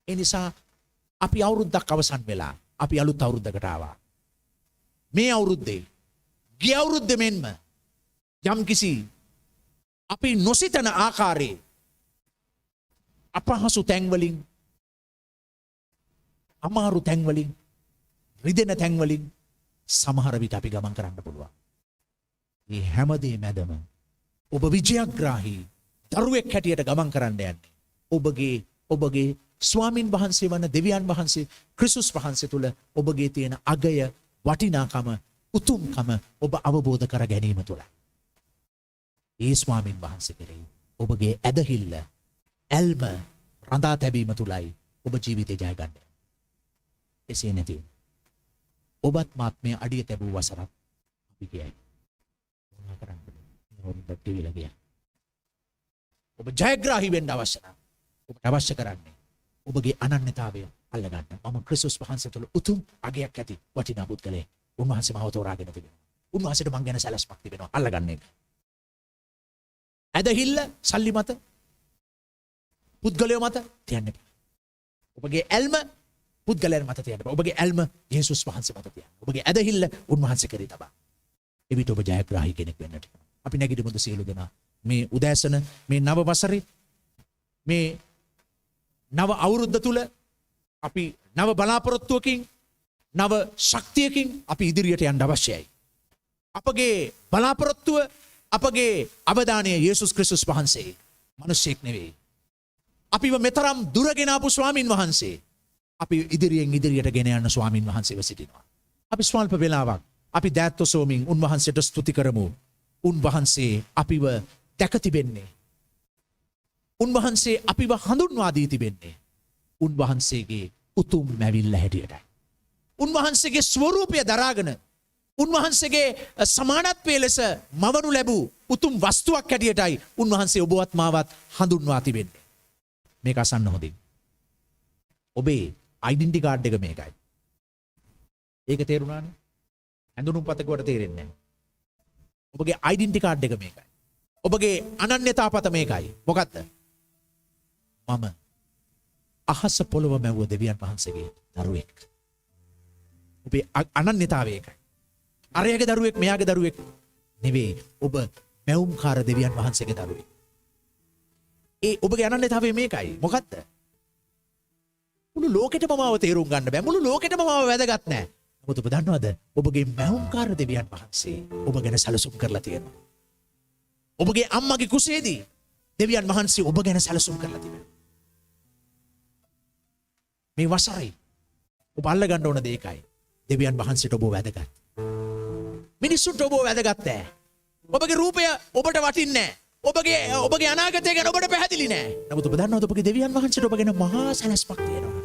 ඒ නිසා අපි අවුරුද්දක් අවසන් වෙලා අපි අලුත් අවුරුද්දකට ආවා. මේ අවුරුද්දේ ගිය අවුරුද්දේ මෙන්ම යම්කිසි අපි නොසිතන ආකාරයේ අපහසු තැන්වලින්, අමාරු තැන්වලින්, රිදෙන තැන්වලින් සමහර විට අපි ගමන් කරන්න පුළුවන්. මේ හැමදේ මැදම ඔබ විජයග්‍රාහී දරුවෙක් හැටියට ගමන් කරන්න යන්නේ ඔබගේ ස්වාමින් වහන්සේ වන දෙවියන් වහන්සේ ක්‍රිස්තුස් වහන්සේ තුල ඔබගේ තියෙන අගය, වටිනාකම, උතුම්කම ඔබ අවබෝධ කර ගැනීම තුල. ඒ ස්වාමින් වහන්සේ කෙරෙහි ඔබගේ ඇදහිල්ල, ඇල්ම රඳා තැබීම තුලයි ඔබ ජීවිතේ ජය ගන්න. එසේ නැති ඔබත් මාත්මය අඩිය තැබූ වසරක් අපි කියයි. මොනවා කරන්නද? මොකද ටිවිලා ගියා. ඔබ ජයග්‍රාහී වෙන්න අවශ්‍ය නම් ඔබට අවශ්‍ය කරන්නේ ඔබගේ අනන්‍යතාවය අල්ලගන්න. මම ක්‍රිස්තුස් වහන්සේ තුළ උතුම් අගයක් ඇති වටිනා පුද්ගලයෙක්. උන්වහන්සේ මාව තෝරාගෙන තිබෙනවා. උන්වහන්සේට මං ගැන සැලැස්මක් තිබෙනවා. අල්ලගන්න එක. ඇදහිල්ල සල්ලි මත, පුද්ගලයෝ මත තියන්න එපා. ඔබගේ ඇල්ම පුද්ගලයන් මත තියන්න බෑ. ඔබගේ ඇල්ම යේසුස් වහන්සේ මත තියන්න. ඔබගේ ඇදහිල්ල උන්වහන්සේ කරේ තබා. එවිට ඔබ ජයග්‍රාහී කෙනෙක් වෙන්නට. අපි නැගිටමුද සියලු දෙනා මේ උදෑසන මේ නව වසරේ මේ නව අවුරුද්ද තුල අපි නව බලාපොරොත්තුවකින් නව ශක්තියකින් අපි ඉදිරියට යන්න අවශ්‍යයි. අපගේ බලාපොරොත්තුව අපගේ අවධානය යේසුස් ක්‍රිස්තුස් වහන්සේ මිනිසෙක් නෙවෙයි. අපිව මෙතරම් දුර ගෙන ආපු ස්වාමින් වහන්සේ අපි ඉදිරියෙන් ඉදිරියට ගෙන යන ස්වාමින් වහන්සේව සිටිනවා. අපි ස්වල්ප වේලාවක් අපි දෑත්වසෝමින් උන්වහන්සේට ස්තුති කරමු. උන්වහන්සේ අපිව දැක තිබෙන්නේ. උන්වහන්සේ අපිව හඳුන්වා දී තිබෙන්නේ. උන්වහන්සේගේ උතුම් මැවිල්ල හැටියටයි. උන්වහන්සේගේ ස්වරූපය දරාගෙන උන්වහන්සේගේ සමානත්වයේ ලෙස මවනු ලැබූ උතුම් වස්තුවක් හැටියටයි උන්වහන්සේ ඔබවත් මාවත් හඳුන්වා තිබෙන්නේ. මේක අසන්න හොඳින්. ඔබේ ඩෙන්ටිටි කාඩ් එක මේකයි. ඒක තේරුණානේ? ඇඳුනුම්පතකට තේරෙන්නේ නැහැ. ඔබගේ ඩෙන්ටිටි කාඩ් එක මේකයි. ඔබගේ අනන්‍යතාපත මේකයි. මොකක්ද? මම අහස පොළව මැවුව දෙවියන් වහන්සේගේ දරුවෙක්. ඔබේ අනන්‍යතාවය ඒකයි. අරයාගේ දරුවෙක් මෙයාගේ දරුවෙක් නෙවෙයි. ඔබ මැවුම්කාර දෙවියන් වහන්සේගේ දරුවෙක්. ඒ ඔබගේ අනන්‍යතාවය මේකයි. මොකක්ද? මුළු ලෝකෙටම මාව තේරුම් ගන්න බෑ. මුළු ලෝකෙටම මාව වැදගත් නෑ. නමුත් ඔබ දන්නවද? ඔබගේ මැවුම්කාර දෙවියන් වහන්සේ ඔබ ගැන සැලසුම් කරලා තියෙනවා. ඔබගේ අම්මගේ කුසේදී දෙවියන් වහන්සේ ඔබ ගැන සැලසුම් කරලා තිබෙනවා. මේ වසරේ ඔබ අල්ලගන්න ඕන දේ ඒකයි. දෙවියන් වහන්සේට ඔබ වැදගත්. මිනිස්සුන්ට ඔබ වැදගත් නෑ. ඔබගේ රූපය ඔබට වටින්නේ නෑ. ඔබගේ අනාගතය ගැන ඔබට පැහැදිලි නෑ. නමුත් ඔබ දන්නවද ඔබගේ දෙවියන් වහන්සේට ඔබ ගැන මහා සැලැස්මක් තියෙනවා.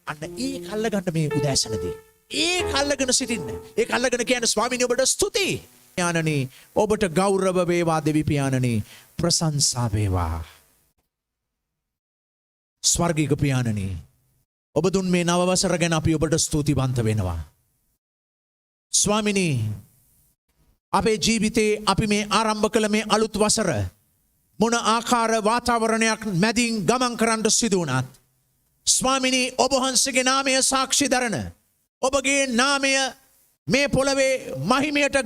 අන්න ඒක අල්ලගන්න මේ උදෑසනදී. ඒක අල්ලගෙන සිටින්න. ඒක අල්ලගෙන කියන ස්වාමීනි ඔබට ස්තුතියි. පියාණනි ඔබට ගෞරව වේවා දෙවි පියාණනි ප්‍රශංසා වේවා. ස්වර්ගික පියාණනි ඔබ දුන් මේ නව වසර ගැන අපි ඔබට ස්තුතිවන්ත වෙනවා. ස්වාමිනී අපේ ජීවිතේ අපි මේ ආරම්භ කළ මේ අලුත් වසර මොන ආකාර වාතාවරණයක් මැදින් ගමන් කරන්න සිදු වුණත් ස්වාමිනී ඔබ වහන්සේගේ නාමය සාක්ෂි දරන ඔබගේ නාමය මේ පොළවේ මහිමයට